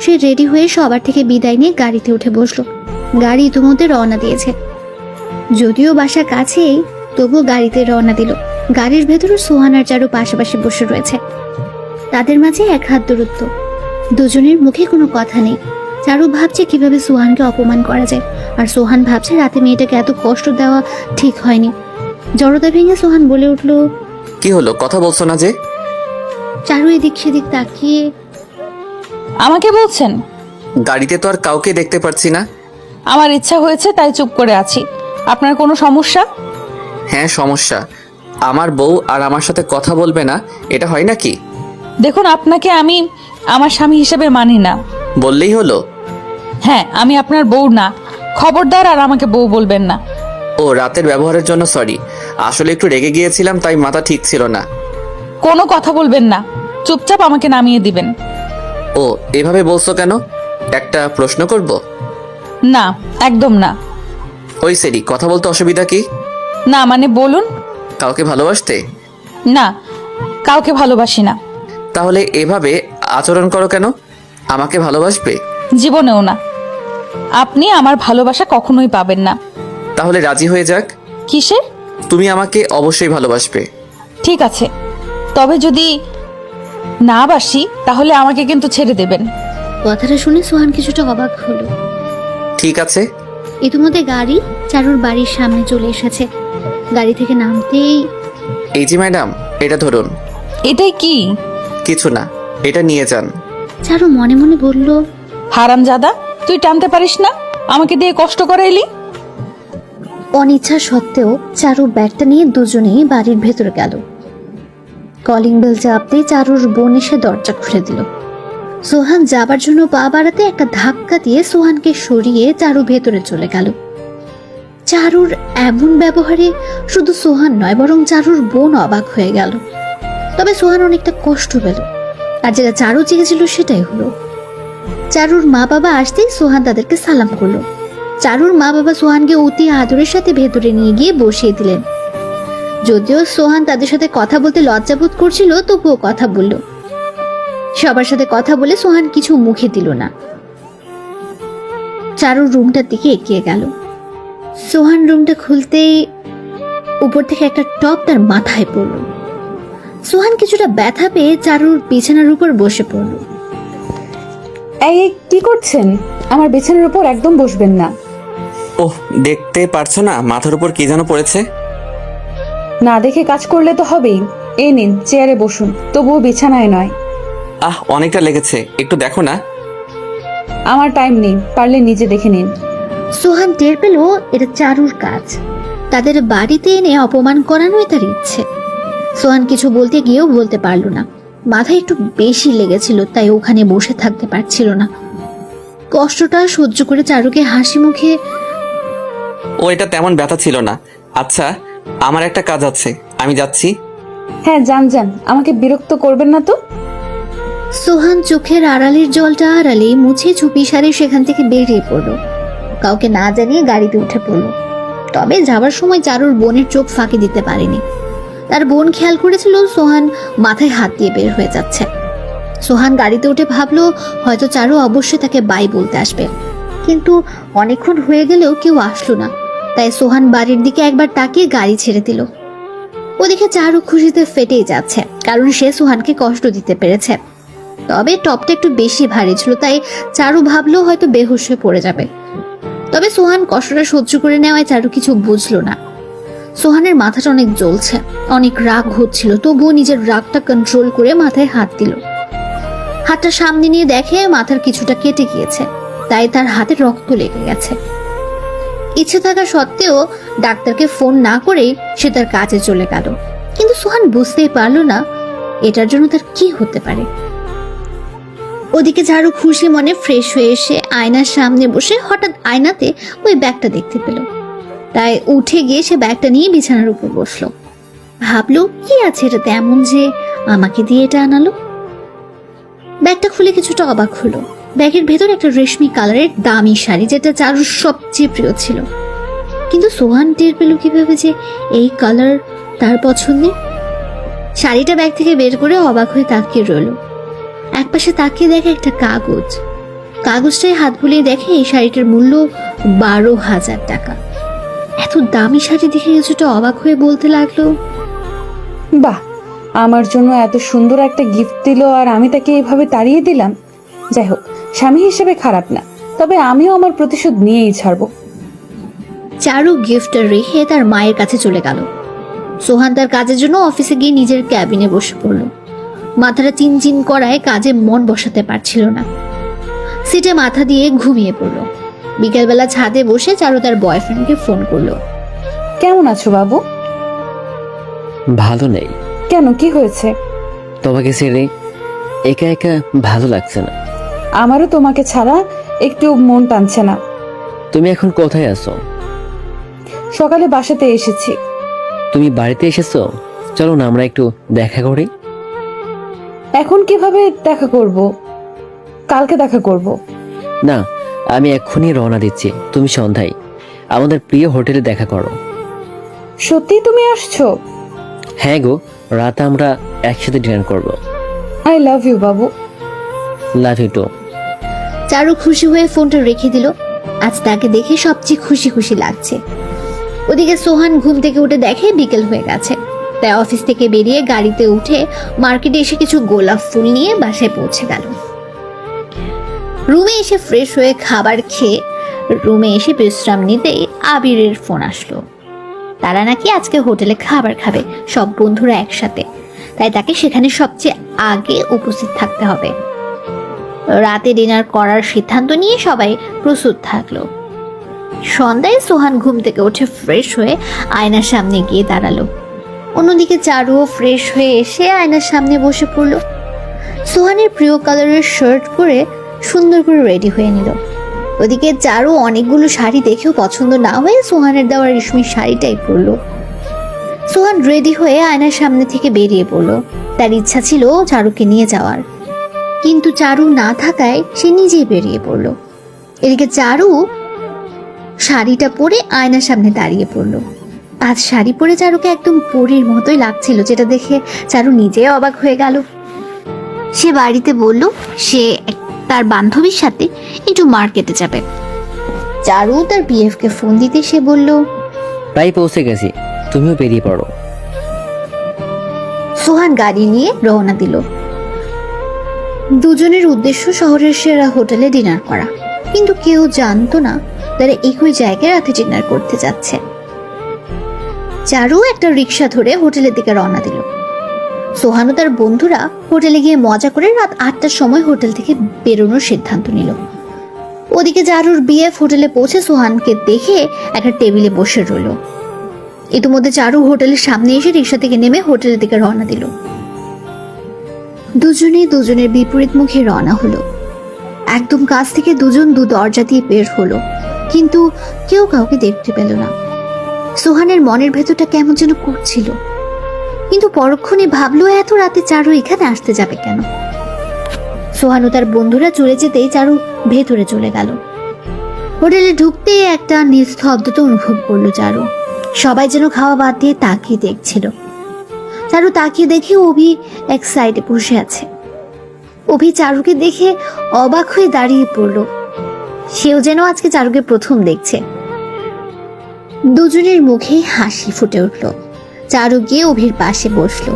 সে রেডি হয়ে সবার থেকে বিদায় নিয়ে গাড়িতে উঠে বসলো। গাড়ি ইতিমধ্যে রওনা দিয়েছে। যদিও বাসা কাছেই, তবুও গাড়িতে রওনা দিল। গাড়ির ভেতরে সোহান আর চারু পাশাপাশি বসে রয়েছে। তাদের মাঝে এক হাত দূরত্ব, দুজনের মুখে কোনো কথা নেই। চারু ভাবছে কিভাবে সোহানকে অপমান করা যায়, আর সোহান ভাবছে রাতে মেয়েটাকে এত কষ্ট দেওয়া ঠিক হয়নি। জড়তা ভেঙে সোহান বলে উঠলো, কি হলো, কথা বলছো না যে? চারু এদিক সেদিক তাকিয়ে, আমাকে বলছেন? গাড়িতে তো আর কাউকে দেখতে পাচ্ছি না। আমার ইচ্ছা হয়েছে তাই চুপ করে আছি। আপনার কোনো সমস্যা? হ্যাঁ সমস্যা, আমার বউ আর আমার সাথে কথা বলবে না, এটা হয় নাকি? দেখুন, আপনাকে আমি আমার স্বামী হিসেবে মানি না। বললেই হলো। হ্যাঁ, আমি আপনার বউ না, খবরদার আর আমাকে বউ বলবেন না। ও, রাতের ব্যবহারের জন্য সরি, আসলে একটু রেগে গিয়েছিলাম তাই মাথা ঠিক ছিল না। কোনো কথা বলবেন না, চুপচাপ আমাকে নামিয়ে দিবেন। ও, এভাবে বলছো কেন? একটা প্রশ্ন করব? না, একদম না। ওই সেরি, কথা বলতে অসুবিধা কি? না মানে বলুন। কাউকে ভালোবাসতে? না, কাউকে ভালোবাসি না। তাহলে এভাবে আচরণ করো কেন? আমাকে ভালোবাসবে? জীবনেও না। আপনি আমার ভালোবাসা কখনোই পাবেন না। তাহলে রাজি হয়ে যাক। কিসের? তুমি আমাকে অবশ্যই ভালোবাসবে। ঠিক আছে, তবে যদি না বাসি তাহলে আমাকে কিন্তু ছেড়ে দেবেন। কথাটা শুনে সোহান কিছুটা অবাক হলো। ঠিক আছে, ইতিমধ্যে গাড়ি চারুর বাড়ির সামনে চলে এসেছে। গাড়ি থেকে নামতেই এই যে ম্যাডাম, এটা ধরুন। এটাই কি? কিছু না, এটা নিয়ে যান। চারু মনে মনে বলল, হারামজাদা, তুই টানতে পারিস না, আমাকে দিয়ে কষ্ট করাইলি। অনিচ্ছা সত্ত্বেও চারু ব্যাগটা নিয়ে দুজনেই বাড়ির ভেতরে গেল। কলিং বেল চাপতেই চারুর বোন এসে দরজা খুলে দিল। সোহান যাবার জন্য পা বাড়াতে একটা ধাক্কা দিয়ে সোহানকে সরিয়ে চারু ভেতরে চলে গেল। চারুর এমন ব্যবহারে শুধু সোহান নয়, বরং চারুর বোন অবাক হয়ে গেল। তবে সোহান অনেকটা কষ্ট পেল, আর যেটা চারু চেয়েছিল সেটাই হলো। চারুর মা বাবা আসতেই সোহান তাদেরকে সালাম করলো। চারুর মা বাবা সোহানকে অতি আদরের সাথে ভেতরে নিয়ে গিয়ে বসিয়ে দিলেন। যদিও সোহান তাদের সাথে কথা বলতে লজ্জাবোধ করছিল, তবুও কথা বলল। সবার সাথে কথা বলে সোহান কিছু মুখে দিল না। চারুর রুমটার দিকে এগিয়ে গেল। সোহান রুমটা খুলতেই উপর থেকে একটা টপ তার মাথায় পড়ল। সোহান কিছুটা ব্যথা পেয়ে চারুর বিছানার উপর বসে পড়ল। এই কি করছেন? আমার বিছানার উপর একদম বসবেন না। ওহ, দেখতে পারছো না মাথার উপর কি যেন পড়েছে? না দেখে কাজ করলে তো হবেই। এই নিন, চেয়ারে বসুন, তবুও বিছানায় নয়। অনেকটা লেগেছে, একটু দেখো না। আমার টাইম নেই, পারলে নিজে দেখে নিন। সোহান টের পেল এটা চারুর কাজ। তাদের বাড়িতে এনে অপমান করানোই তার ইচ্ছে। সোহান কিছু বলতে গিয়েও বলতে পারল না। মাথায় একটু বেশি লেগেছিল, তাই ওখানে বসে থাকতে পারছিল না। কষ্টটা সহ্য করে চারুকে হাসি মুখে, ও, এটা তেমন ব্যথা ছিল না। আচ্ছা, আমার একটা কাজ আছে, আমি যাচ্ছি। হ্যাঁ, যান যান, আমাকে বিরক্ত করবেন না তো। সোহান চোখের আড়ালের জলটা আড়ালে মুছে চুপি সারে সেখান থেকে বেরিয়ে পড়ল। কাউকে না জানিয়ে গাড়িতে উঠে পড়ল। তবে যাবার সময় চারুর বোনের চোখ ফাঁকি দিতে পারেনি। তার বোন খেয়াল করেছিল সোহান মাথায় হাত দিয়ে বের হয়ে যাচ্ছে। সোহান গাড়িতে উঠে ভাবলো হয়তো চারু অবশ্যই তাকে বাই বলতে আসবে, কিন্তু অনেকক্ষণ হয়ে গেলেও কেউ আসলো না। তাই সোহান বাড়ির দিকে একবার তাকিয়ে গাড়ি ছেড়ে দিল। ওদিকে চারু খুশিতে ফেটেই যাচ্ছে, কারণ সে সোহানকে কষ্ট দিতে পেরেছে। তবে টপটা একটু বেশি ভারী ছিল, তাই চারু ভাবলো হয়তো বেহুশ হয়ে পড়ে যাবে। তবে সোহান কষ্টটা সহ্য করে নেওয়ায় চারু কিছু বুঝলো না। সোহানের মাথাটা অনেক জ্বলছে, অনেক রাগ হচ্ছিল, তবুও নিজের রাগটা কন্ট্রোল করে মাথায় হাত দিল। হাতটা সামনে নিয়ে দেখে মাথার কিছুটা কেটে গিয়েছে, তাই তার হাতে রক্ত লেগে গেছে। ইচ্ছে থাকা সত্ত্বেও ডাক্তারকে ফোন না করেই সে তার কাজে চলে গেল। কিন্তু সোহান বুঝতেই পারলো না এটার জন্য তার কি হতে পারে। ওদিকে চারু খুশি মনে ফ্রেশ হয়ে এসে আয়নার সামনে বসে হঠাৎ আয়নাতে ওই ব্যাগটা দেখতে পেল। তাই উঠে গিয়ে সে ব্যাগটা নিয়ে বিছানার উপর বসলো। ভাবলো কি আছে এটাতে এমন যে আমাকে দিয়ে এটা আনালো। ব্যাগটা খুলে কিছুটা অবাক হলো। ব্যাগের ভেতর একটা রেশমি কালারের দামি শাড়ি, যেটা চারুর সবচেয়ে প্রিয় ছিল। কিন্তু সোহান টের পেল কিভাবে যে এই কালার তার পছন্দের। শাড়িটা ব্যাগ থেকে বের করে অবাক হয়ে তাকিয়ে রইল। একপাশে তাকিয়ে দেখে একটা কাগজ। কাগজটায় হাত বুলিয়ে দেখে এই শাড়িটার মূল্য 12,000 টাকা। এত দামি শাড়ি দেখে কিছুটা অবাক হয়ে বলতে লাগলো, বাহ, আমার জন্য এত সুন্দর একটা গিফট দিল আর আমি তাকে এইভাবে তাড়িয়ে দিলাম। যাই হোক, স্বামী হিসেবে খারাপ না, তবে আমিও আমার প্রতিশোধ নিয়েই ছাড়বো। চারু গিফটটা রেখে তার মায়ের কাছে চলে গেল। সোহান তার কাজের জন্য অফিসে গিয়ে নিজের ক্যাবিনে বসে পড়ল। মাথাটা চিনচিন করায় কাজে মন বসাতে পারছিল না। সিটে মাথা দিয়ে ঘুমিয়ে পড়ল। বিকেলবেলা ছাদে বসে চারু তার বয়ফ্রেন্ডকে ফোন করলো। কেমন আছো বাবু? ভালো নেই। কেন, কি হয়েছে? তোমাকে ছেড়ে একা একা ভালো লাগছে না। আমারও তোমাকে ছাড়া একটু মন টানছে না। তুমি এখন কোথায় আছো? সকালে বাসাতে এসেছি। তুমি বাড়িতে এসেছো? চলো না আমরা একটু দেখা করি। এখন কিভাবে দেখা করব? কালকে দেখা করব। না, আমি এক্ষুনি রওনা দিচ্ছি। তুমি সন্ধ্যায় আমাদের প্রিয় হোটেলে দেখা করো। সত্যি তুমি আসছো? হ্যাঁ গো, রাতে আমরা একসাথে ডিনার করব। I love you Babu. Love you two. চারু খুশি হয়ে ফোনটা রেখে দিল। আজ তাকে দেখে সবচেয়ে খুশি খুশি লাগছে। ওদিকে সোহান ঘুম থেকে উঠে দেখে বিকেল হয়ে গেছে। তাই অফিস থেকে বেরিয়ে গাড়িতে উঠে মার্কেটে এসে কিছু গোলাপ ফুল নিয়ে বাসায় পৌঁছে গেল। রুমে এসে ফ্রেশ হয়ে খাবার খেয়ে রুমে এসে বিশ্রাম নিতেই আবিরের ফোন আসলো। তারা নাকি আজকে হোটেলে খাবার খাবে, সব বন্ধুরা একসাথে, তাই তাকে সেখানে সবচেয়ে আগে উপস্থিত থাকতে হবে। রাতে ডিনার করার সিদ্ধান্ত নিয়ে সবাই প্রস্তুত থাকলো। সন্ধ্যায় সোহান ঘুম থেকে উঠে ফ্রেশ হয়ে আয়নার সামনে গিয়ে দাঁড়ালো। অন্যদিকে চারুও ফ্রেশ হয়ে এসে আয়নার সামনে বসে পড়লো। সোহানের প্রিয় কালারের শার্ট পরে সুন্দর করে রেডি হয়ে নিল। ওদিকে চারু অনেকগুলো শাড়ি দেখেও পছন্দ না হয়ে সোহানের দেওয়া রেশমির শাড়িটাই পরলো। সোহান রেডি হয়ে আয়নার সামনে থেকে বেরিয়ে পড়লো। তার ইচ্ছা ছিল চারুকে নিয়ে যাওয়ার, কিন্তু চারু না থাকায় সে নিজেই বেরিয়ে পড়লো। এদিকে চারু শাড়িটা পরে আয়নার সামনে দাঁড়িয়ে পড়লো। আজ শাড়ি পরে চারুকে একদম পরীর মতোই লাগছিল, যেটা দেখে চারু নিজে অবাক হয়ে গেল। সে বাড়িতে বলল সে তার বান্ধবীর সাথে একটু মার্কেটে যাবে। চারু তার বিএফকে ফোন দিতে সে বলল, প্রায় পৌঁছে গেছি, তুমিও বেরিয়ে পড়ো। সোহান গাড়ি নিয়ে রওনা দিল। দুজনের উদ্দেশ্য শহরের সেরা হোটেলে ডিনার করা, কিন্তু কেউ জানতো না তারা একই জায়গায় রাতে ডিনার করতে যাচ্ছে। চারু একটা রিক্সা ধরে হোটেলের দিকে রওনা দিল। সোহান ও তার বন্ধুরা হোটেলে গিয়ে মজা করে রাত 8টার সময় হোটেল থেকে বেরোনোর সিদ্ধান্ত নিল। ওদিকে চারুর বিএফ হোটেলে পৌঁছে সোহানকে দেখে একটা টেবিলে বসে রইল। ইতিমধ্যে চারু হোটেলের সামনে এসে রিক্সা থেকে নেমে হোটেলের দিকে রওনা দিল। দুজনেই দুজনের বিপরীত মুখে রওনা হলো। একদম কাছ থেকে দুজন দু দরজা দিয়ে বের হলো, কিন্তু কেউ কাউকে দেখতে পেল না। সোহানের মনের ভেতরটা কেমন যেন করছিল, কিন্তু পরক্ষণে ভাবলো এত রাতে চারু এখানে আসতে যাবে কেন। সোহান ও তার বন্ধুরা চলে যেতেই চারু ভেতরে চলে গেল। হোটেলে ঢুকতেই একটা নিস্তব্ধতা অনুভব করলো চারু। সবাই যেন খাওয়া বাদ দিয়ে তাকিয়ে দেখছিল। চারু তাকিয়ে দেখে অভি এক সাইডে বসে আছে। অভি চারুকে দেখে অবাক হয়ে দাঁড়িয়ে পড়লো। সেও যেন আজকে চারুকে প্রথম দেখছে। দুজনের মুখেই হাসি ফুটে উঠল। চারু গিয়ে অভির পাশে বসলো।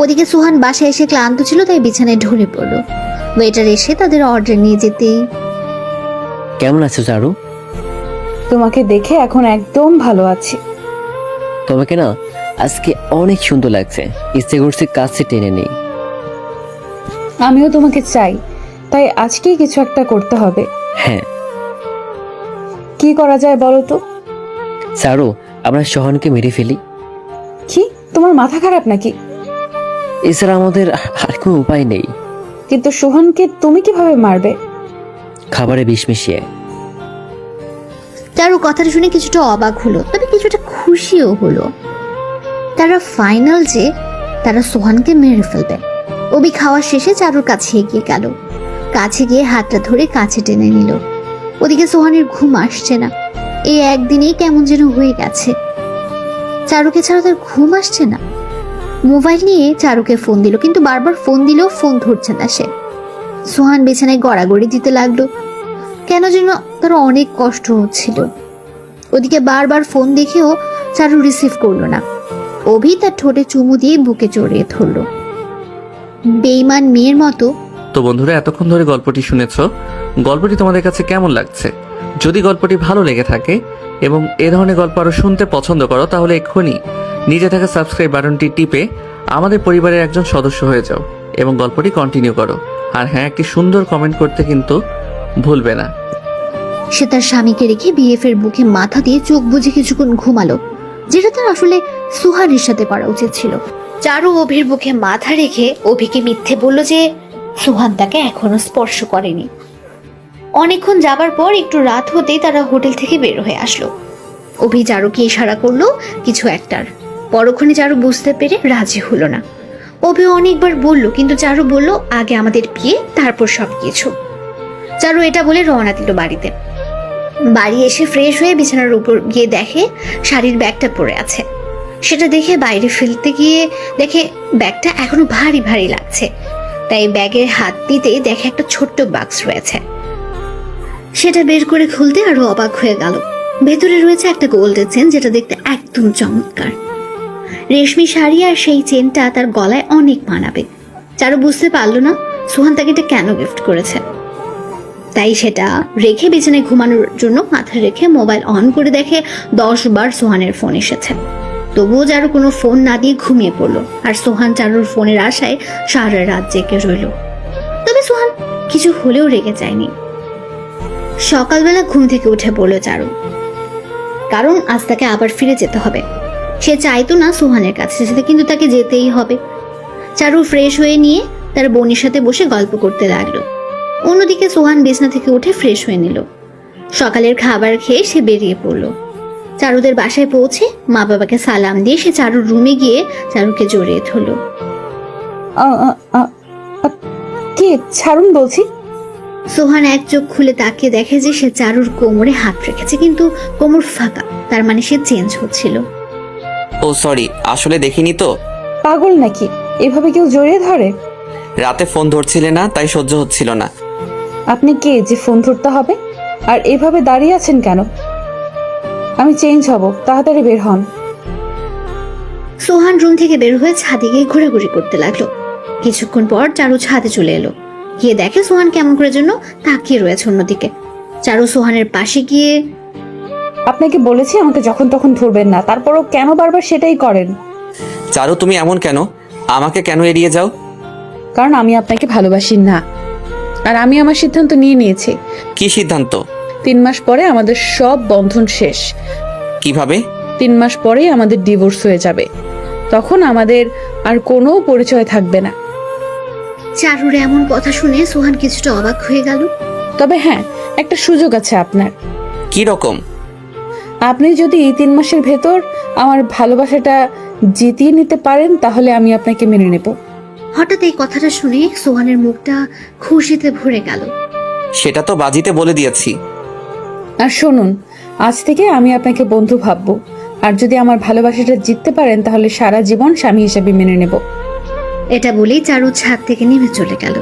ওদিকে সোহান বাসায় এসে ক্লান্ত ছিল, তাই বিছানায় ঢলে পড়লো। ওয়েটার এসে তাদের অর্ডার নিয়ে যেতেই, কেমন আছো চারু? তোমাকে দেখে এখন একদম ভালো আছি। তোমাকে না আজকে অনেক সুন্দর লাগছে, ইচ্ছে করছে কাছে টেনে নেই। আমিও তোমাকে চাই, তাই আজকেই কিছু একটা করতে হবে। হ্যাঁ, কি করা যায় বলো তো? চারু, আমরা সোহানকে মেরে ফেলি। কি, তোমার মাথা খারাপ নাকি? এছাড়া আমাদের আর কোনো উপায় নেই। কিন্তু সোহানকে তুমি কিভাবে মারবে? খাবারে বিষ মিশিয়ে। চারু কথাটা শুনে কিছুটা অবাক হলো, তবে কিছুটা খুশিও হলো। তারা ফাইনাল যে তারা সোহানকে মেরে ফেলবে। অভি খাওয়া শেষে চারুর কাছে এগিয়ে গেল। কাছে গিয়ে হাতটা ধরে কাছে টেনে নিল। ওদিকে সোহানের ঘুম আসছে না। এই একদিনেই কেমন যেন হয়ে গেছে। চারুকে ছাড়া তার ঘুম আসছে না। মোবাইল নিয়ে চারুকে ফোন দিল, কিন্তু বারবার ফোন দিলেও ফোন ধরছে না সে। সোহান বিছানায় গড়াগড়ি দিতে লাগলো। কেন যেন তার অনেক কষ্ট হচ্ছিল। ওদিকে বারবার ফোন দেখেও চারু রিসিভ করলো না। অভি তার ঠোঁটে চুমু দিয়ে বুকে জড়িয়ে ধরলো বেঈমান মেয়ের মতো। তো বন্ধুরা, এতক্ষণ ধরে গল্পটি শুনেছো। গল্পটি তোমাদের কাছে কেমন লাগছে? যদি গল্পটি ভালো লেগে থাকে এবং এ ধরনের গল্প আরো শুনতে পছন্দ করো, তাহলে এক্ষুনি নিচে থাকা সাবস্ক্রাইব বাটনটি টিপে আমাদের পরিবারের একজন সদস্য হয়ে যাও এবং গল্পটি কন্টিনিউ করো। আর হ্যাঁ, একটি সুন্দর কমেন্ট করতে কিন্তু ভুলবে না। সে তার স্বামীকে রেখে বিএফ এর বুকে মাথা দিয়ে চোখ বুজে কিছুক্ষণ ঘুমালো, যেটা তার আসলে সুহানের সাথে করা উচিত ছিল। চারু অভির বুকে মাথা রেখে অভিকে মিথ্যে বলল যে সুহান তাকে এখনো স্পর্শ করেনি। অনেকক্ষণ যাবার পর একটু রাত হতেই তারা হোটেল থেকে বের হয়ে আসলো। অভি চারুকে ইশারা করলো কিছু একটার। পরক্ষণে চারু বুঝতে পেরে রাজি হলো না। অভি অনেকবার বলল, কিন্তু চারু বলল আগে আমাদের বিয়ে, তারপর সবকিছু। চারু এটা বলে রওনা দিল বাড়িতে। বাড়ি এসে ফ্রেশ হয়ে বিছানার উপর গিয়ে দেখে শাড়ির ব্যাগটা পড়ে আছে। সেটা দেখে বাইরে ফেলতে গিয়ে দেখে ব্যাগটা এখনো ভারী ভারী লাগছে, তাই ব্যাগের হাত দিতেই দেখে একটা ছোট্ট বাক্স রয়েছে। সেটা বের করে খুলতে আরো অবাক হয়ে গেল। ভেতরে রয়েছে একটা গোল্ডের চেন, যেটা দেখতে একদম চমৎকার। রেশমি শাড়ি আর সেই চেনটা তার গলায় অনেক মানাবে। চারু বুঝতে পারলো না সোহান তাকে এটা কেন গিফট করেছে। তাই সেটা রেখে বিছানায় ঘুমানোর জন্য মাথা রেখে মোবাইল অন করে দেখে 10 বার সোহানের ফোন এসেছে। তবুও চারু কোনো ফোন না দিয়ে ঘুমিয়ে পড়লো, আর সোহান চারুর ফোনের আশায় সারা রাত জেগে রইল। তবে সোহান কিছু হলেও রেগে যায়নি। সকালবেলা ঘুম থেকে উঠে পড়লো চারু, কারণ আজ তাকে আবার ফিরে যেতে হবে। সে চাইতো না সোহানের কাছে যেতে, কিন্তু তাকে যেতেই হবে। চারু ফ্রেশ হয়ে নিয়ে তার বোনের সাথে বসে গল্প করতে লাগলো। অন্যদিকে সোহান বিছনা থেকে উঠে ফ্রেশ হয়ে নিল। সকালের খাবার খেয়ে সে বেরিয়ে পড়লো। চারুদের বাসায় পৌঁছে মা বাবাকে সালাম দিয়ে সে চারুর রুমে গিয়ে চারুকে জড়িয়ে ধরলো। কে? ছাড়ুন বলছি। সোহান এক চোখ খুলে তাকিয়ে দেখে যে সে চারুর কোমরে হাত রেখেছে, কিন্তু কোমর ফাঁকা, তার মানে সে চেঞ্জ হচ্ছিল। ও সরি, আসলে দেখিনি তো। পাগল নাকি? এভাবে কেউ জড়িয়ে ধরে? রাতে ফোন ধরছিলে না, তাই সহ্য হচ্ছিল না। আপনি কে যে ফোন ধরতে হবে? আর এভাবে দাঁড়িয়ে আছেন কেন? আমি চেঞ্জ হব, তাড়াতাড়ি বের হন। সোহান রুম থেকে বের হয়ে ছাদে গিয়ে ঘোরাঘুরি করতে লাগলো। কিছুক্ষণ পর চারু ছাদে চলে এলো, গিয়ে দেখে সোহান কেমন করে জন্য তাকিয়ে রয়েছে অন্যদিকে। চারু সোহানের পাশে গিয়ে, আপনাকে বলেছি আমাকে যখন তখন ধরবেন না, তারপরও কেন বারবার সেটাই করেন? চারু, তুমি এমন কেন? আমাকে কেন এড়িয়ে যাও? কারণ আমি আপনাকে ভালোবাসি না, আর আমি আমার সিদ্ধান্ত নিয়ে নিয়েছি। কি সিদ্ধান্ত? 3 মাস পরে আমাদের সব বন্ধন শেষ। কিভাবে? 3 মাস পরেই আমাদের ডিভোর্স হয়ে যাবে, তখন আমাদের আর কোনো পরিচয় থাকবে না। চারুর এমন কথা শুনে সোহান কিছুটা অবাক হয়ে গেল। তবে হ্যাঁ, একটা সুযোগ আছে আপনার। কি রকম? আপনি যদি এই 3 মাসের ভেতর আমার ভালোবাসাটা জিতিয়ে নিতে পারেন, তাহলে আমি আপনাকে মেনে নেব। হঠাৎ এই কথাটা শুনে সোহানের মুখটা খুশিতে ভরে গেল। সেটা তো বাজিতে বলে দিয়েছি। আর শুনুন, আজ থেকে আমি আপনাকে বন্ধু ভাববো, আর যদি আমার ভালোবাসাটা জিততে পারেন তাহলে সারা জীবন স্বামী হিসেবে মেনে নেব। এটা বলেই চারু ছাদ থেকে নেমে চলে গেল।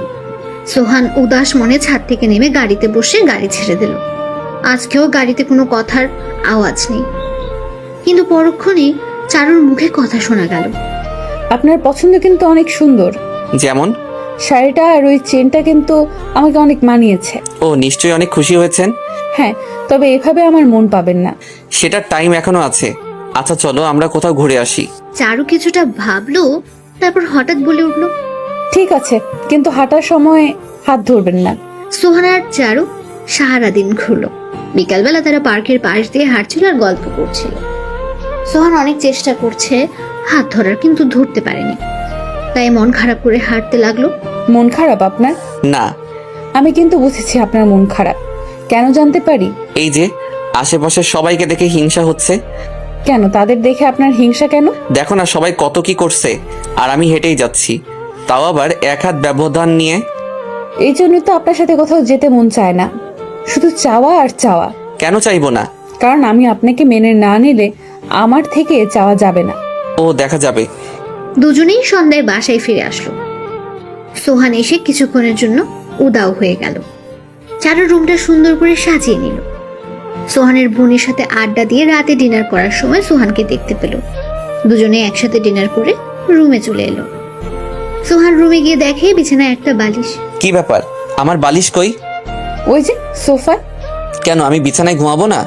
সোহান উদাস মনে ছাদ থেকে নেমে গাড়িতে বসে গাড়ি ছেড়ে দিল। আজকেও গাড়িতে কোনো কথার আওয়াজ নেই, কিন্তু পরক্ষণে চারুর মুখে কথা শোনা গেল। আপনার পছন্দ কিন্তু অনেক সুন্দর। যেমন? শাড়িটা আর ওই চেনটা কিন্তু আমাকে অনেক মানিয়েছে। ও, নিশ্চয়ই অনেক খুশি হয়েছেন। হ্যাঁ, তবে এভাবে আমার মন পাবেন না। সেটার টাইম এখনো আছে। আচ্ছা চলো আমরা কোথাও ঘুরে আসি। চারু কিছুটা ভাবলো, তারপর হঠাৎ বলে উঠলো, ঠিক আছে, কিন্তু হাঁটার সময় হাত ধরবেন না। সোহান আর চারু সারাদিন ঘুরলো। বিকালবেলা তারা পার্কের পাশ দিয়ে হাঁটছিল আর গল্প করছিল। সোহান অনেক চেষ্টা করছে হাত ধরার, কিন্তু ধরতে পারেনি, তাই মন খারাপ করে হাঁটতে লাগলো। মন খারাপ আপনার? না। আমি কিন্তু বুঝেছি আপনার মন খারাপ। কেন জানতে পারি? এই যে আশেপাশে সবাইকে দেখে হিংসা হচ্ছে। কেন, তাদের দেখে আপনার হিংসা কেন? দেখো না সবাই কত কি করছে, আর আমি হেঁটেই যাচ্ছি, তাও আবার 1 হাত ব্যবধান নিয়ে। এই জন্য তো আপনার সাথে কোথাও যেতে মন চায় না, শুধু চাওয়া আর চাওয়া। কেন চাইবো না? কারণ আমি আপনাকে মেনে না নিলে আমার থেকে চাওয়া যাবে না। ও, দেখা যাবে। দুজনেই সন্ধ্যায় বাসায় ফিরে আসলো। সোহান এসে কিছুক্ষণের জন্য উদাও হয়ে গেল। চারুর রুমটা সুন্দর করে সাজিয়ে নিল। সোহানের বোনের সাথে আড্ডা দিয়ে রাতে ডিনার করার সময় সোহানকে দেখতে পেল। দুজনে একসাথে ডিনার করে রুমে চলে এলো। সোহান রুমে গিয়ে দেখে বিছানায় একটা বালিশ। কি ব্যাপার, আমার বালিশ কই? ওই যে সোফা। কেন, আমি বিছানায় ঘুমাবো না?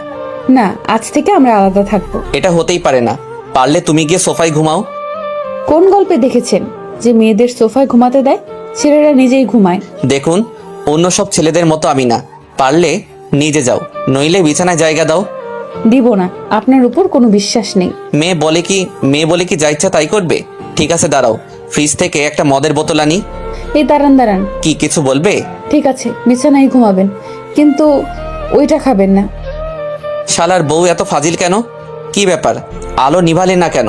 না, আজ থেকে আমরা আলাদা থাকবো। এটা হতেই পারে না। পারলে তুমি গিয়ে সোফায় ঘুমাও। কোন গল্পে দেখেছেন যে মেয়েদের সোফায় ঘুমাতে দেয়? ছেলেরা নিজেই ঘুমায়। দেখুন, অন্য সব ছেলেদের মতো আমি না। পারলে নিজে যাও, নইলে বিছানায় জায়গা দাও। দিব না, আপনার উপর কোনো বিশ্বাস নেই। মেয়ে বলে কি যা ইচ্ছা তাই করবে? ঠিক আছে দাঁড়াও, ফ্রিজ থেকে একটা মদের বোতল আনি। এই দাঁড়ান দাঁড়ান। কি কিছু বলবে? ঠিক আছে, বিছানায় ঘুমাবেন, কিন্তু ওইটা খাবেন না। শালার বউ এত ফাজিল কেন? কি ব্যাপার, আলো নিভালে না কেন?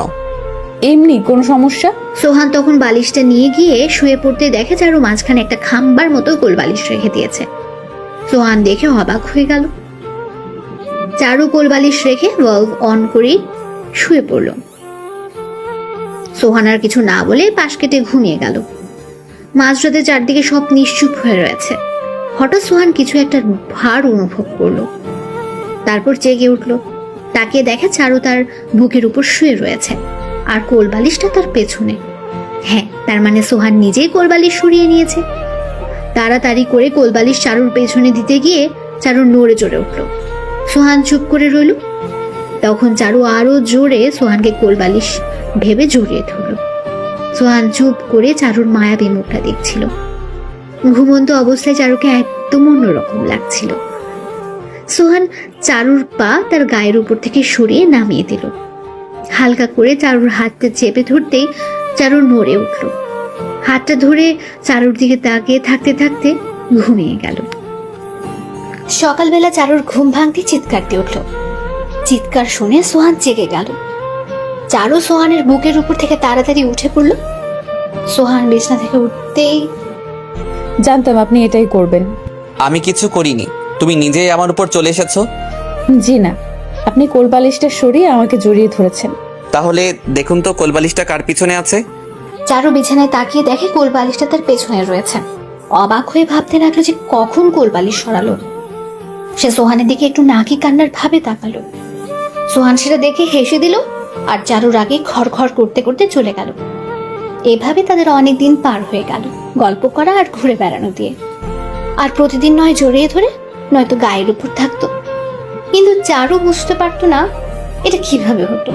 এমনি কোনো সমস্যা? সোহান তখন বালিশটা নিয়ে গিয়ে শুয়ে পড়তে দেখে চারু মাঝখানে একটা খাম্বার মতো গোল বালিশ রেখে দিয়েছে। সোহান দেখে অবাক হয়ে গেল। চারু কোল বালিশ রেখে বাল্ব অন করে শুয়ে পড়ল। সোহান আর কিছু না বলে পাশ কেটে ঘুমিয়ে গেল। মাঝরাতে চারদিকে সব নিশ্চুপ হয়ে রয়েছে। হঠাৎ সোহান কিছু একটা ভার অনুভব করলো, তারপর জেগে উঠলো। তাকিয়ে দেখে চারু তার বুকের উপর শুয়ে রয়েছে, আর কোল বালিশটা তার পেছনে। হ্যাঁ, তার মানে সোহান নিজেই কোল বালিশ সরিয়ে নিয়েছে। তাড়াতাড়ি করে কোলবালিশ চারুর পেছনে দিতে গিয়ে চারু নড়ে চড়ে উঠল। সোহান চুপ করে রইল। তখন চারু আরো জোরে সোহানকে কোলবালিশ ভেবে জড়িয়ে ধরল। সোহান চুপ করে চারুর মায়াবী মুখটা দেখছিল। ঘুমন্ত অবস্থায় চারুকে একদম অন্যরকম লাগছিল। সোহান চারুর পা তার গায়ের উপর থেকে সরিয়ে নামিয়ে দিল। হালকা করে চারুর হাতটা চেপে ধরতেই চারু নড়ে উঠল। হাতটা ধরে চারুর দিকে তাকিয়ে থাকতে থাকতে ঘুমিয়ে গেল। সকালবেলা চারুর ঘুম ভাঙতে চিৎকার দিয়ে উঠল। চিৎকার শুনে সোহান জেগে গেল। চারু সোহানের বুকের উপর থেকে তাড়াতাড়ি উঠে পড়ল। সোহান বিছনা থেকে উঠতেই, জানতাম আপনি এটাই করবেন। আমি কিছু করিনি, তুমি নিজেই আমার উপর চলে এসেছো। জি না, আপনি কোলবালিশটা সরিয়ে আমাকে জড়িয়ে ধরেছেন। তাহলে দেখুন তো কোলবালিশটা কার পিছনে আছে। চারু বিছানায় তাকিয়ে দেখে কোলবালিশটা তার পেছনে রয়েছে। অবাক হয়ে ভাবতে লাগলো যে কখন কোলবালিশ সরালো। সে সোহানের দিকে একটু নাকি কান্নার ভাবে তাকালো। সোহান সেটা দেখে হেসে দিল আর চারুর আগে খড়খড় করতে করতে চলে গেল। এভাবে তাদের অনেক দিন পার হয়ে গেল, গল্প করা আর ঘুরে বেড়ানো দিয়ে। আর প্রতিদিন নয় জড়িয়ে ধরে, নয়তো গায়ের উপর থাকতো। কিন্তু চারু বুঝতে পারতো না এটা কিভাবে হতো।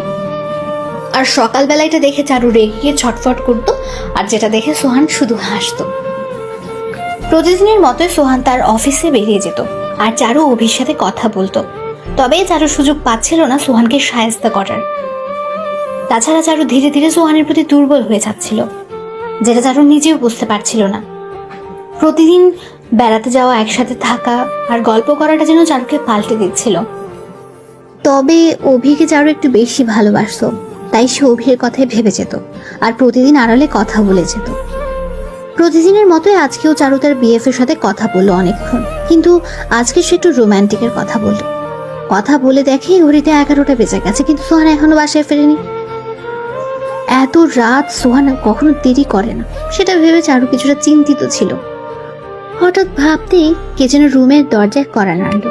আর সকালবেলা এটা দেখে চারু রেগে গিয়ে ছটফট করতো, আর যেটা দেখে সোহান শুধু হাসতো। প্রতিদিনের মতোই সোহান তার অফিসে বেরিয়ে যেত আর চারু অভির সাথে কথা বলতো। তবে চারু সুযোগ পাচ্ছিল না সোহানকে সায়স্তা করার। তাছাড়া চারু ধীরে ধীরে সোহানের প্রতি দুর্বল হয়ে যাচ্ছিল, যেটা চারু নিজেও বুঝতে পারছিল না। প্রতিদিন বেড়াতে যাওয়া, একসাথে থাকা আর গল্প করাটা যেন চারুকে পাল্টে দিচ্ছিল। তবে অভিকে চারু একটু বেশি ভালোবাসতো, তাই সে অভির কথাই ভেবে যেত আর প্রতিদিন আড়ালে কথা বলে যেত। প্রতিদিনের মতোই আজকেও চারু তার বিএফের সাথে কথা বললো অনেকক্ষণ, কিন্তু আজকে সে একটু রোম্যান্টিকের কথা বলল। কথা বলে দেখে ঘড়িতে 11টা বেজে গেছে, কিন্তু সোহান এখনো বাসায় ফেরেনি। এত রাত সোহান কখনো দেরি করে না, সেটা ভেবে চারু কিছুটা চিন্তিত ছিল। হঠাৎ ভাবতেই কে যেন রুমের দরজায় কড়া নাড়ল।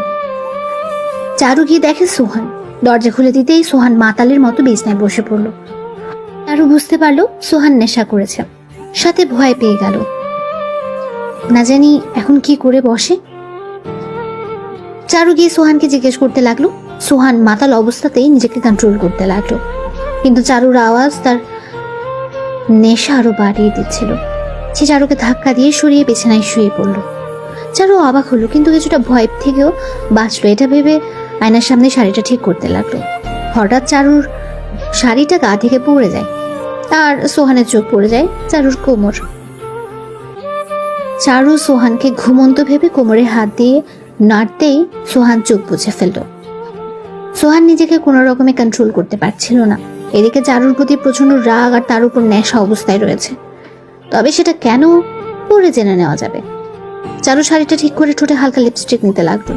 চারু গিয়ে দেখে সোহান। দরজা খুলে দিতেই সোহান মাতালের মতো বিছনায় বসে পড়ল। চারু বুঝতে পারলো সোহান নেশা করেছে, সাথে ভয় পেয়ে গেল। না জানি এখন কি করে বসে। চারু গিয়ে সোহানকে জিজ্ঞেস করতে লাগলো। সোহান মাতাল অবস্থাতেই নিজেকে কন্ট্রোল করতে লাগলো, কিন্তু চারুর আওয়াজ তার নেশা আরো বাড়িয়ে দিচ্ছিল। সে চারুকে ধাক্কা দিয়ে সরিয়ে বিছানায় শুয়ে পড়ল। চারু অবাক হলো, কিন্তু কিছুটা ভয় থেকেও বাঁচলো। এটা ভেবে আয়নার সামনে শাড়িটা ঠিক করতে লাগলো। হঠাৎ চারুর শাড়িটা গা থেকে পড়ে যায় আর সোহানের চোখ পড়ে যায় চারুর কোমর। চারু সোহানকে ঘুমন্ত ভেবে কোমরে হাত দিয়ে নাড়তেই সোহান চোখ বুঝে ফেলল। সোহান নিজেকে কোনো রকমে কন্ট্রোল করতে পারছিল না। এদিকে চারুর প্রতি প্রচন্ড রাগ আর তার উপর নেশা অবস্থায় রয়েছে। তবে সেটা কেন পরে জেনে নেওয়া যাবে। চারু শাড়িটা ঠিক করে ঠোঁটে হালকা লিপস্টিক নিতে লাগলো।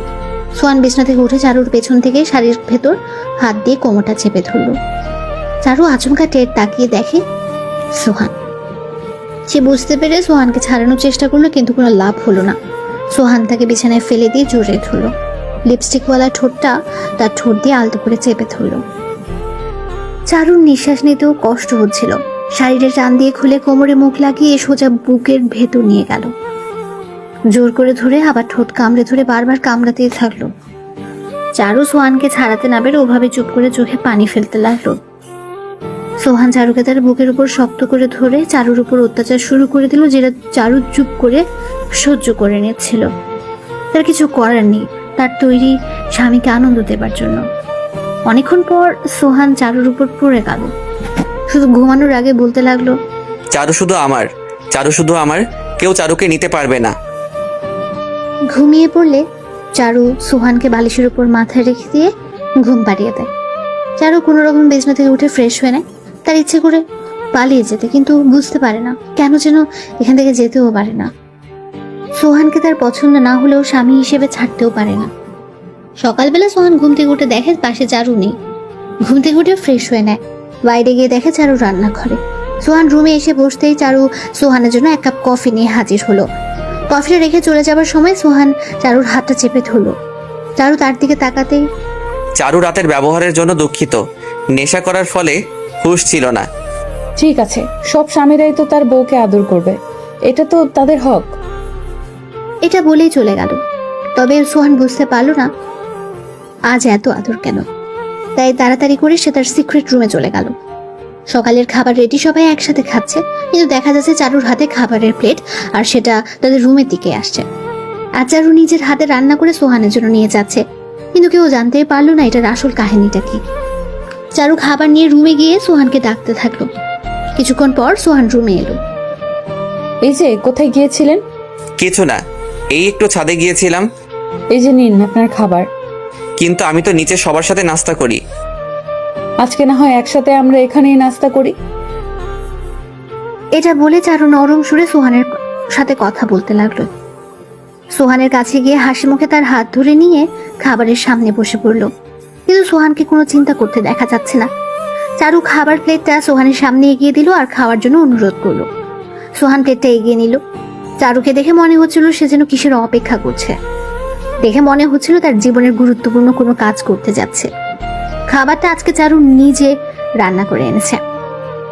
সোহান বিছনা থেকে উঠে চারুর পেছন থেকে শাড়ির ভেতর হাত দিয়ে কোমরটা চেপে ধরল। চারু আচমকা টের তাকিয়ে দেখে সোহান। সে বুঝতে পেরে সোহানকে ছাড়ানোর চেষ্টা করলো, কিন্তু কোনো লাভ হলো না। সোহান তাকে বিছানায় ফেলে দিয়ে জোরে ধরল। লিপস্টিকওয়ালা ঠোঁটটা তার ঠোঁট দিয়ে আলতো করে চেপে ধরল। চারুর নিঃশ্বাস নিতেও কষ্ট হচ্ছিল। শাড়িটা টান দিয়ে খুলে কোমরে মুখ লাগিয়ে সোজা বুকের ভেতর নিয়ে গেল। জোর করে ধরে আবার ঠোঁট কামড়ে ধরে বারবার কামড়াতেই থাকলো। চারু সোহানকে ছাড়াতে না পেরে ওভাবে চুপ করে চোখে পানি ফেলতে লাগলো। সোহান চারুকে তার বুকের উপর শক্ত করে ধরে চারুর উপর অত্যাচার শুরু করে দিল, যেটা চারু চুপ করে সহ্য করে নিচ্ছিল। তার কিছু করার নেই, তার তৈরি স্বামীকে আনন্দ দেবার জন্য। অনেকক্ষণ পর সোহান চারুর উপর পড়ে গেল। শুধু ঘুমানোর আগে বলতে লাগলো, চারু শুধু আমার, চারু শুধু আমার, কেউ চারুকে নিতে পারবে না। ঘুমিয়ে পড়লে চারু সোহানকে বালিশের উপর মাথায় রেখে দিয়ে ঘুম পাড়িয়ে দেয়। চারু কোনো রকম বিছানা থেকে উঠে ফ্রেশ হয়ে নেয়। তার ইচ্ছে করে পালিয়ে যেতে, কিন্তু বুঝতে পারে না কেন যেন এখান থেকে যেতেও পারে না। সোহানকে তার পছন্দ না হলেও স্বামী হিসেবে ছাড়তেও পারে না। সকালবেলা সোহান ঘুম থেকে উঠে দেখে পাশে চারু নেই। ঘুম থেকে উঠে ফ্রেশ হয়ে নেয়। বাইরে গিয়ে দেখে চারু রান্নাঘরে। সোহান রুমে এসে বসতেই চারু সোহানের জন্য 1 কাপ কফি নিয়ে হাজির হলো। কফিটা রেখে চলে যাবার সময় সোহান চারুর হাতটা চেপে ধরলো। চারু তার দিকে তাকাতেই, চারু রাতের ব্যবহারের জন্য দুঃখিত, নেশা করার ফলে হুঁশ ছিল না। ঠিক আছে, সব স্বামীরাই তো তার বউকে আদর করবে, এটা তো তাদের হক। এটা বলেই চলে গেল। তবে সোহান বুঝতে পারলো না আজ এত আদর কেন। তাই তাড়াতাড়ি করে সে তার সিক্রেট রুমে চলে গেল। সকালের খাবার রেডি, সবাই একসাথে খাচ্ছে, কিন্তু দেখা যাচ্ছে চারুর হাতে খাবারের প্লেট আর সেটা তাদের রুমের দিকে আসছে। আর চারু নিজের হাতে রান্না করে সোহানের জন্য নিয়ে যাচ্ছে, কিন্তু কেউ জানতেই পারলো না এটার আসল কাহিনীটা কি। চারু খাবার নিয়ে রুমে গিয়ে সোহানকে ডাকতে থাকলো। কিছুক্ষণ পর সোহান রুমে এলো। এই যে কোথায় গিয়েছিলেন? কিছু না, এই একটু ছাদে গিয়েছিলাম। এই যে নিন আপনার খাবার। কিন্তু আমি তো নিচে সবার সাথে নাস্তা করি। আজকে না হয় একসাথে আমরা এখানেই নাস্তা করি। এটা বলে চারু নরম সুরে সোহানের সাথে কথা বলতে লাগলো। সোহানের কাছে গিয়ে হাসি মুখে তার হাত ধরে নিয়ে খাবারের সামনে বসে পড়ল, কিন্তু সোহানকে কোনো চিন্তা করতে দেখা যাচ্ছে না। চারু খাবার প্লেটটা সোহানের সামনে এগিয়ে দিল আর খাওয়ার জন্য অনুরোধ করলো। সোহান প্লেটটা এগিয়ে নিল। চারুকে দেখে মনে হচ্ছিল সে যেন কিসের অপেক্ষা করছে। দেখে মনে হচ্ছিল তার জীবনের গুরুত্বপূর্ণ কোনো কাজ করতে যাচ্ছে। খাবারটা আজকে চারু নিজে রান্না করে এনেছে।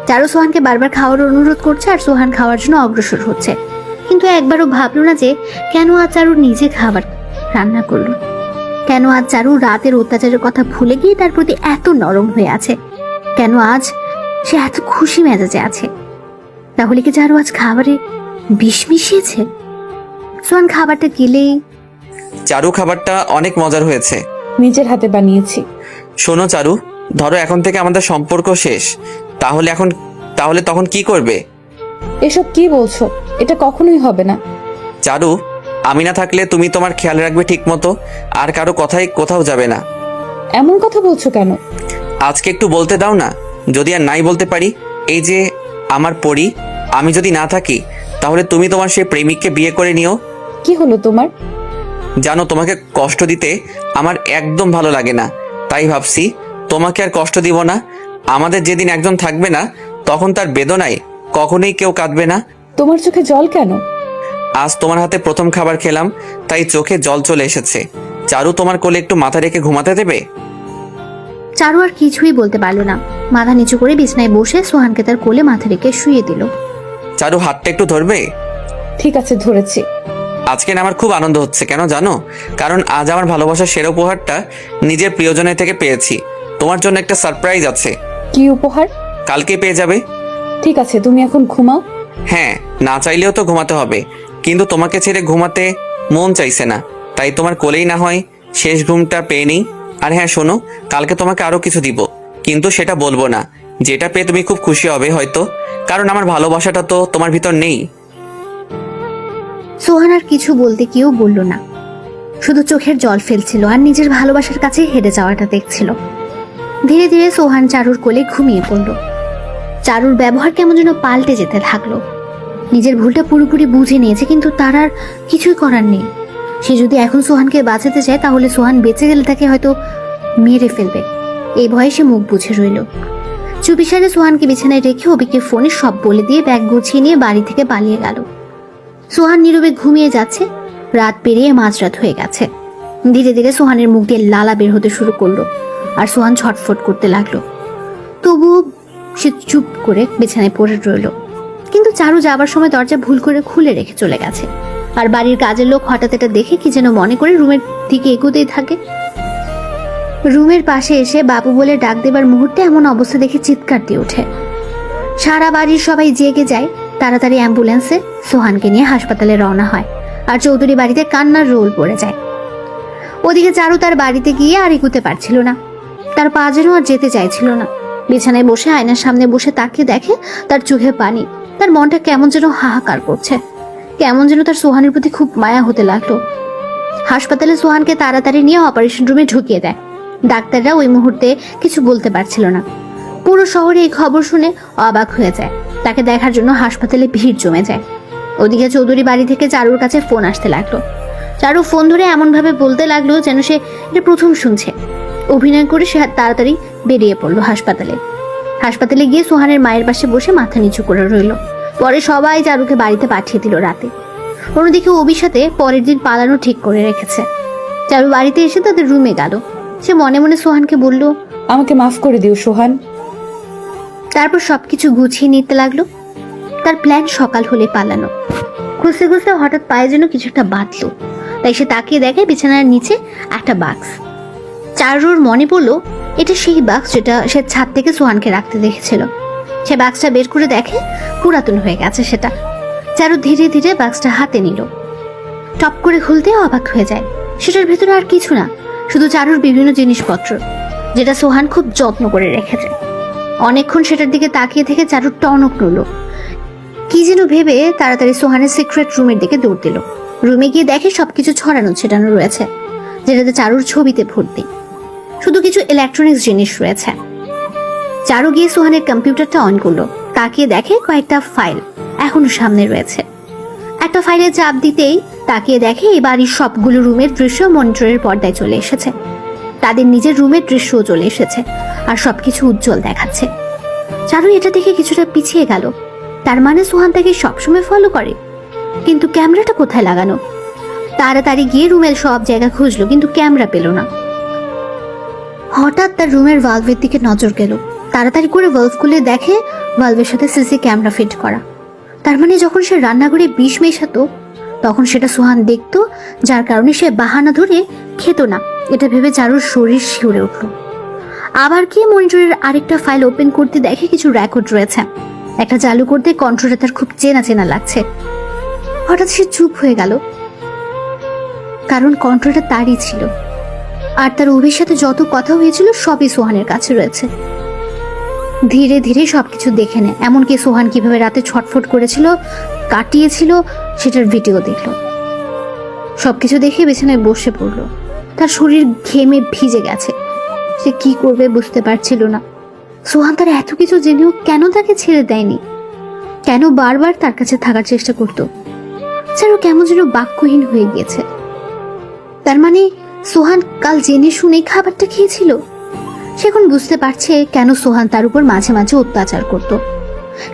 চারু সোহানকে বারবার খাওয়ার অনুরোধ করছে আর সোহান খাওয়ার জন্য অগ্রসর হচ্ছে, কিন্তু একবারও ভাবলো না যে কেন আজ চারু নিজে খাবার রান্না করলো। কেন আজ চারু রাতের অত্যাচারের কথা ভুলে গিয়ে তার প্রতি এত নরম হয়ে আছে। কেন আজ সে এত খুশি মেজাজে আছে। তাহলে কি চারু আজ খাবারে বিষ মিশিয়েছে? সোহান খাবারটা গিলেই, চারু, খাবারটা অনেক মজার হয়েছে। নিজের হাতে বানিয়েছি। শোনো চারু, ধরো এখন থেকে আমাদের সম্পর্ক শেষ, তাহলে তখন কি করবে? এসব কি বলছো? এটা কখনোই হবে না। চারু, আমি না থাকলে তুমি তোমার খেয়াল রাখবে ঠিক মতো, আর কারো কথাই কোথাও যাবে না। এমন কথা বলছো কেন? আজকে একটু বলতে দাও না। যদি আর নাই বলতে পারি, এই যে আমার পরি, আমি যদি না থাকি তাহলে তুমি তোমার সেই প্রেমিককে বিয়ে করে নিও। কি হলো তোমার? জানো, তোমাকে কষ্ট দিতে আমার একদম ভালো লাগে না, তাই ভাবছি তোমাকে আর কষ্ট দিব না। আমাদের যেদিন একজন থাকবে না, তখন তার বেদনায় কখনোই কেউ কাঁদবে না। তোমার চোখে জল কেন? আজ তোমার হাতে প্রথম খাবার খেলাম, তাই চোখে জল চলে এসেছে। চারু, তোমার কোলে একটু মাথা রেখে ঘুমাতে দেবে? চারু আর কিছুই বলতে পারলো না। মাথা নিচু করে বিছানায় বসে সোহানকে তার কোলে মাথা রেখে শুয়ে দিল। চারু, হাতটা একটু ধরবে? ঠিক আছে, ধরেছি। আজকে না আমার খুব আনন্দ হচ্ছে, কেন জানো? কারণ আজ আমার ভালোবাসার সেরা উপহারটা নিজের প্রিয়জনের থেকে পেয়েছি। তোমার জন্য একটা সারপ্রাইজ আছে। কি উপহার? কালকে পেয়ে যাবে। ঠিক আছে, তুমি এখন ঘুমাও। হ্যাঁ, না চাইলেও তো ঘুমাতে হবে, কিন্তু তোমাকে ছেড়ে ঘুমাতে মন চাইছে না, তাই তোমার কোলেই না হয় শেষ ঘুমটা পেয়ে নিই। আর হ্যাঁ শোনো, কালকে তোমাকে আরো কিছু দিব, কিন্তু সেটা বলবো না। যেটা পেয়ে তুমি খুব খুশি হবে হয়তো, কারণ আমার ভালোবাসাটা তো তোমার ভিতর নেই। সোহান আর কিছু বলতে কেউ বলল না, শুধু চোখের জল ফেলছিল আর নিজের ভালোবাসার কাছে হেরে যাওয়াটা দেখছিল। ধীরে ধীরে সোহান চারুর কোলে ঘুমিয়ে পড়ল। চারুর ব্যবহার কেমন যেন পাল্টে যেতে থাকলো। নিজের ভুলটা পুরোপুরি বুঝে নিয়েছে, কিন্তু তার আর কিছুই করার নেই। সে যদি এখন সোহানকে বাঁচাতে চায়, তাহলে সোহান বেঁচে গেলে তাকে হয়তো মেরে ফেলবে। এই ভয়ে সে মুখ বুঝে রইল। চুপিসারে সোহানকে বিছানায় রেখে অবিকে ফোনে সব বলে দিয়ে ব্যাগ গুছিয়ে নিয়ে বাড়ি থেকে পালিয়ে গেল। সোহান নীরবে ঘুমিয়ে যাচ্ছে। রাত পেরিয়ে মাঝরাত হয়ে গেছে। ধীরে ধীরে সোহানের মুখ দিয়ে লালা বের হতে শুরু করলো আর সোহান ছটফট করতে লাগলো। তবুও সে চুপ করে বিছানায় পড়ে রইল। কিন্তু চারু যাবার সময় দরজা ভুল করে খুলে রেখে চলে গেছে। আর বাড়ির কাজের লোক হঠাৎ এটা দেখে কি যেন মনে করে রুমের দিকে এগোতেই থাকে। রুমের পাশে এসে বাবু বলে ডাক দেবার মুহূর্তে এমন অবস্থা দেখে চিৎকার দিয়ে ওঠে। সারা বাড়ির সবাই জেগে যায়। তাড়াতাড়ি অ্যাম্বুলেন্সে সোহানকে নিয়ে হাসপাতালে রওনা হয় আর চৌধুরী বাড়িতে কান্নার রোল পড়ে যায়। ওদিকে চারু তার বাড়িতে গিয়ে আর এগুতে পারছিল না। তার পা যেন আর যেতে চাইছিল না। বিছানায় বসে আয়নার সামনে বসে তাকিয়ে দেখে তার চোখে পানি। তার মনটা কেমন যেন হাহাকার করছে, কেমন যেন তার সোহানের প্রতি খুব মায়া হতে লাগলো। হাসপাতালে সোহানকে তাড়াতাড়ি নিয়ে অপারেশন রুমে ঢুকিয়ে দেয়। ডাক্তাররা ওই মুহূর্তে কিছু বলতে পারছিল না। পুরো শহরে এই খবর শুনে অবাক হয়ে যায়। তাকে দেখার জন্য হাসপাতালে ভিড় জমে যায়। ওদিকে চৌধুরী বাড়ি থেকে চারুর কাছে ফোন আসতে লাগলো। চারু ফোন ধরে এমন ভাবে বলতে লাগলো যেন সে এটা প্রথম শুনছে। অভিনয় করে সে তাড়াতাড়ি বেরিয়ে পড়লো হাসপাতালে গিয়ে সোহানের মায়ের পাশে বসে মাথা নিচু করে রইল। পরে সবাই চারুকে বাড়িতে পাঠিয়ে দিল রাতে। অন্যদিকে অভিসাথে পরের দিন পালানো ঠিক করে রেখেছে। চারু বাড়িতে এসে তাদের রুমে গেল। সে মনে মনে সোহানকে বলল, আমাকে মাফ করে দিও সোহান। তারপর সবকিছু গুছিয়ে নিতে লাগলো। তার প্ল্যান সকাল হলে পালানো। খুঁজতে খুঁজতে হঠাৎ পায়ে যেন কিছু একটা বাঁধলো, তাই সে তাকিয়ে দেখে বিছানার নিচে একটা বাক্স। চারুর মনে পড়লো এটা সেই বাক্স যেটা সে ছাদ থেকে সোহানকে রাখতে দেখেছিল। সে বাক্সটা বের করে দেখে পুরাতন হয়ে গেছে সেটা। চারু ধীরে ধীরে বাক্সটা হাতে নিল, টপ করে খুলতে অবাক হয়ে যায়। সেটার ভেতরে আর কিছু না, শুধু চারুর বিভিন্ন জিনিসপত্র যেটা সোহান খুব যত্ন করে রেখেছে। অনেকক্ষণ সেটার দিকে তাকিয়ে থেকে চারুর টনক নড়ল। কি যেন ভেবে তাড়াতাড়ি সোহানের সিক্রেট রুমের দিকে দৌড় দিল। রুমে গিয়ে দেখে সবকিছু ছড়ানো ছেটানো রয়েছে, যেটাতে চারুর ছবিতে ভর্তি। শুধু কিছু ইলেকট্রনিক্স জিনিস রয়েছে। চারু গিয়ে সোহানের কম্পিউটারটা অন করলো, তাকিয়ে দেখে কয়েকটা ফাইল এখনো সামনে রয়েছে। একটা ফাইলে চাপ দিতেই তাকিয়ে দেখে এই বাড়ির সবগুলো রুমের দৃশ্য মনিটরের পর্দায় চলে এসেছে। তাদের নিজের রুমের দৃশ্যও চলে এসেছে, আর সবকিছু উজ্জ্বল দেখাচ্ছে। চারু এটা দেখে কিছুটা পিছিয়ে গেল। তার মানে সোহান তাকে সবসময় ফলো করে, কিন্তু ক্যামেরাটা কোথায় লাগানো? তাড়াতাড়ি গিয়ে রুমের সব জায়গা খুঁজলো, কিন্তু ক্যামেরা পেল না। হঠাৎ তার রুমের ভালভের দিকে নজর গেল। তাড়াতাড়ি করে ভালভ খুলে দেখে ভালভের সাথে সিসি ক্যামেরা ফিট করা। তার মানে যখন সে রান্নাঘরে বিষ মেশাতো তখন সেটা সোহান দেখতো, যার কারণে সে বাহানা ধরে খেত না। এটা ভেবে চারুর শরীর শিউরে উঠল। আবার কি মনিটরের আরেকটা ফাইল ওপেন করতে দেখে কিছু রেকর্ড রয়েছে। একটা চালু করতে কন্ট্রোলটা তার খুব চেনা চেনা লাগছে। হঠাৎ সে চুপ হয়ে গেল, কারণ কন্ট্রোলটা তারই ছিল, আর তার অভির সাথে যত কথা হয়েছিল সবই সোহানের কাছে রয়েছে। ধীরে ধীরে সবকিছু দেখে নেয়, এমনকি সোহান কিভাবে রাতে ছটফট করেছিল, কাটিয়েছিল, সেটার ভিডিও দেখলো। সবকিছু দেখে বিছানায় বসে পড়লো। তার শরীর ঘেমে ভিজে গেছে। সে কি করবে বুঝতে পারছিল না। সোহান তার এত কিছু জেনেও কেন তাকে ছেড়ে দেয়নি? কেন বারবার তার কাছে থাকার চেষ্টা করতো? চারু কেমন যেন বাক্যহীন হয়ে গিয়েছে। তার মানে সোহান কাল জেনে শুনে খাবারটা খেয়েছিল। সে এখন বুঝতে পারছে কেন সোহান তার উপর মাঝে মাঝে অত্যাচার করত।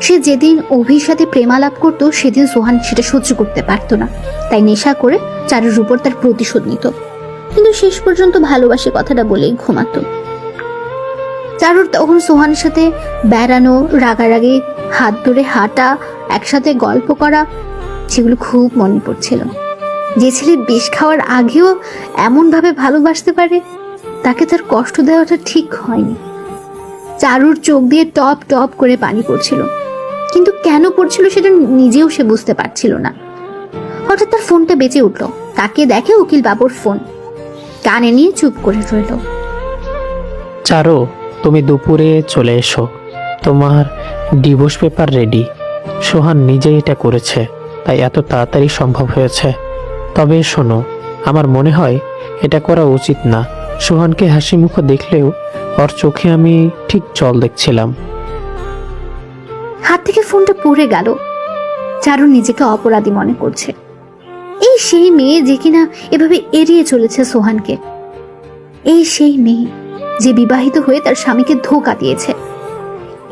সে যেদিন অভির সাথে প্রেমালাপ করত সেদিন সোহান সেটা সহ্য করতে পারত না, তাই নেশা করে চারুর উপর তার প্রতিশোধ নিত। কিন্তু শেষ পর্যন্ত ভালোবাসে কথাটা বলেই ঘুমাতো। চারুর তখন সোহানের সাথে বেড়ানো, রাগারাগি, হাত ধরে হাঁটা, একসাথে গল্প করা, সেগুলো খুব মনে পড়ছিল। যে ছেলে বিষ খাওয়ার আগেও এমন ভাবে ভালোবাসতে পারে, তাকে তার কষ্ট দেওয়াটা ঠিক হয়নি। চারুর চোখ দিয়ে টপ টপ করে পানি পড়ছিল, কিন্তু কেন পড়ছিল সেটা নিজেও সে বুঝতে পারছিল না। হঠাৎ তার ফোনটা বেজে উঠলো। তাকিয়ে দেখে উকিল বাবুর ফোন। কানে নিয়ে চুপ করে রইল। চারু, তুমি দুপুরে চলে এসো, তোমার ডিভোর্স পেপার রেডি। সোহান নিজেই এটা করেছে, তাই এত তাড়াতাড়ি সম্ভব হয়েছে। তবে শোনো, আমার মনে হয় এটা করা উচিত না। সোহানকে হাসি মুখ দেখলেও ওর চোখে আমি ঠিক জল দেখছিলাম। হাত থেকে ফোনটা পড়ে গেল। চারু নিজেকে অপরাধী মনে করছে। এই সেই মেয়ে যে কিনা এভাবে এড়িয়ে চলেছে সোহানকে। এই সেই মেয়ে যে বিবাহিত হয়ে তার স্বামীকে ধোঁকা দিয়েছে।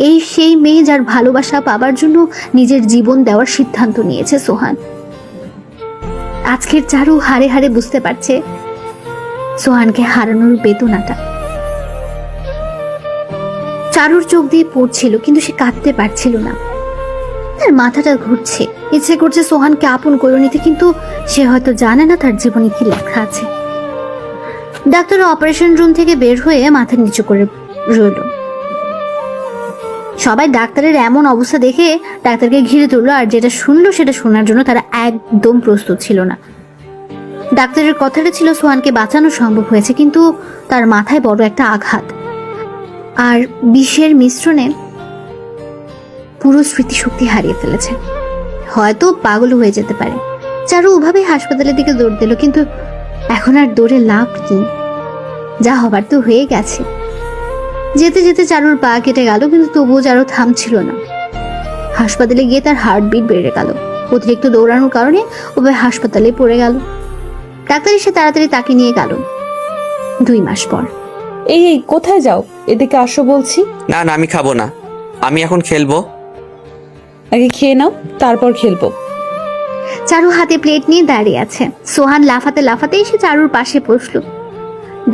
এই সেই মেয়ে যার ভালোবাসা পাবার জন্য নিজের জীবন দেওয়ার সিদ্ধান্ত নিয়েছে সোহান। আজকের চারু হাড়ে হাড়ে বুঝতে পারছে সোহানকে হারানোর বেদনাটা। চারুর চোখ দিয়ে পড়ছিল, কিন্তু সে কাঁদতে পারছিল না। তার মাথাটা ঘুরছে, ইচ্ছে করছে সোহানকে আপন করে নিতে, কিন্তু সে হয়তো জানে না তার জীবনে কি লেখা আছে। ডাক্তার অপারেশন রুম থেকে বের হয়ে মাথা নিচু করে রইল। সবাই ডাক্তারের এমন অবস্থা দেখে ডাক্তারকে ঘিরে তুললো, আর যেটা শুনলো সেটা শোনার জন্য তারা একদম প্রস্তুত ছিল না। ডাক্তারের কথাটা ছিল সোহানকে বাঁচানো সম্ভব হয়েছে, কিন্তু তার মাথায় বড় একটা আঘাত, আর বিষের মিশ্রণে পুরো স্মৃতিশক্তি হারিয়ে ফেলেছে। হয়তো পাগল হয়ে যেতে পারে। চারু ওভাবে হাসপাতালের দিকে দৌড় দিল, কিন্তু এখন আর দৌড়ে লাভ কি? যা হবার তো হয়ে গেছে। যেতে যেতে চারুর পা কেটে গেল, কিন্তু তবুও চারু থামছিল না। হাসপাতালে গিয়ে তার হার্টবিট বেড়ে গেল। অতিরিক্ত দৌড়ানোর কারণে ওভাবে হাসপাতালে পড়ে গেল। ডাক্তার এসে তাড়াতাড়ি তাকে নিয়ে গেল। 2 মাস পর। এই কোথায় যাও? এদিকে আসো বলছি। না না, আমি খাবো না, আমি এখন খেলবো। আগে খেয়ে নাও, তারপর খেলবো। চারু হাতে প্লেট নিয়ে দাঁড়িয়ে আছে। সোহান লাফাতে লাফাতে এসে চারুর পাশে বসলো।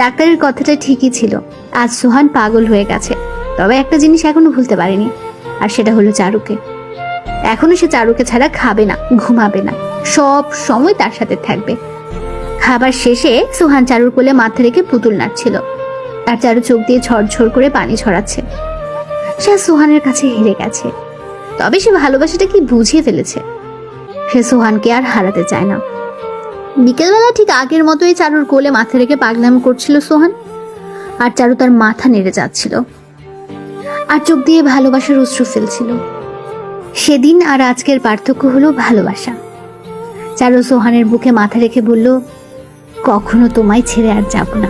ডাক্তারের কথাটা ঠিকই ছিল, আজ সোহান পাগল হয়ে গেছে। তবে একটা জিনিস এখনো ভুলতে পারেনি, আর সেটা হলো চারুকে। এখনো সে চারুকে ছাড়া খাবে না, ঘুমাবে না, সব সময় তার সাথে থাকবে। খাবার শেষে সোহান চারুর কোলে মাথা রেখে পুতুল নাচছিল, আর চারু চোখ দিয়ে ঝরঝর করে পানি ছড়াচ্ছে। সে সোহানের কাছে হেরে গেছে, তবে সে ভালোবাসাটা কি বুঝিয়ে ফেলেছে। সে সোহানকে আর হারাতে চায় না। বিকেলবেলা ঠিক আগের মতোই চারুর কোলে মাথা রেখে পাগলামি করছিল সোহান, আর চারু তার মাথা নেড়ে যাচ্ছিল আর চোখ দিয়ে ভালোবাসার অশ্রু ফেলছিল। সেদিন আর আজকের পার্থক্য হলো ভালোবাসা। চারু সোহানের বুকে মাথা রেখে বলল, কখনো তোমায় ছেড়ে আর যাব না।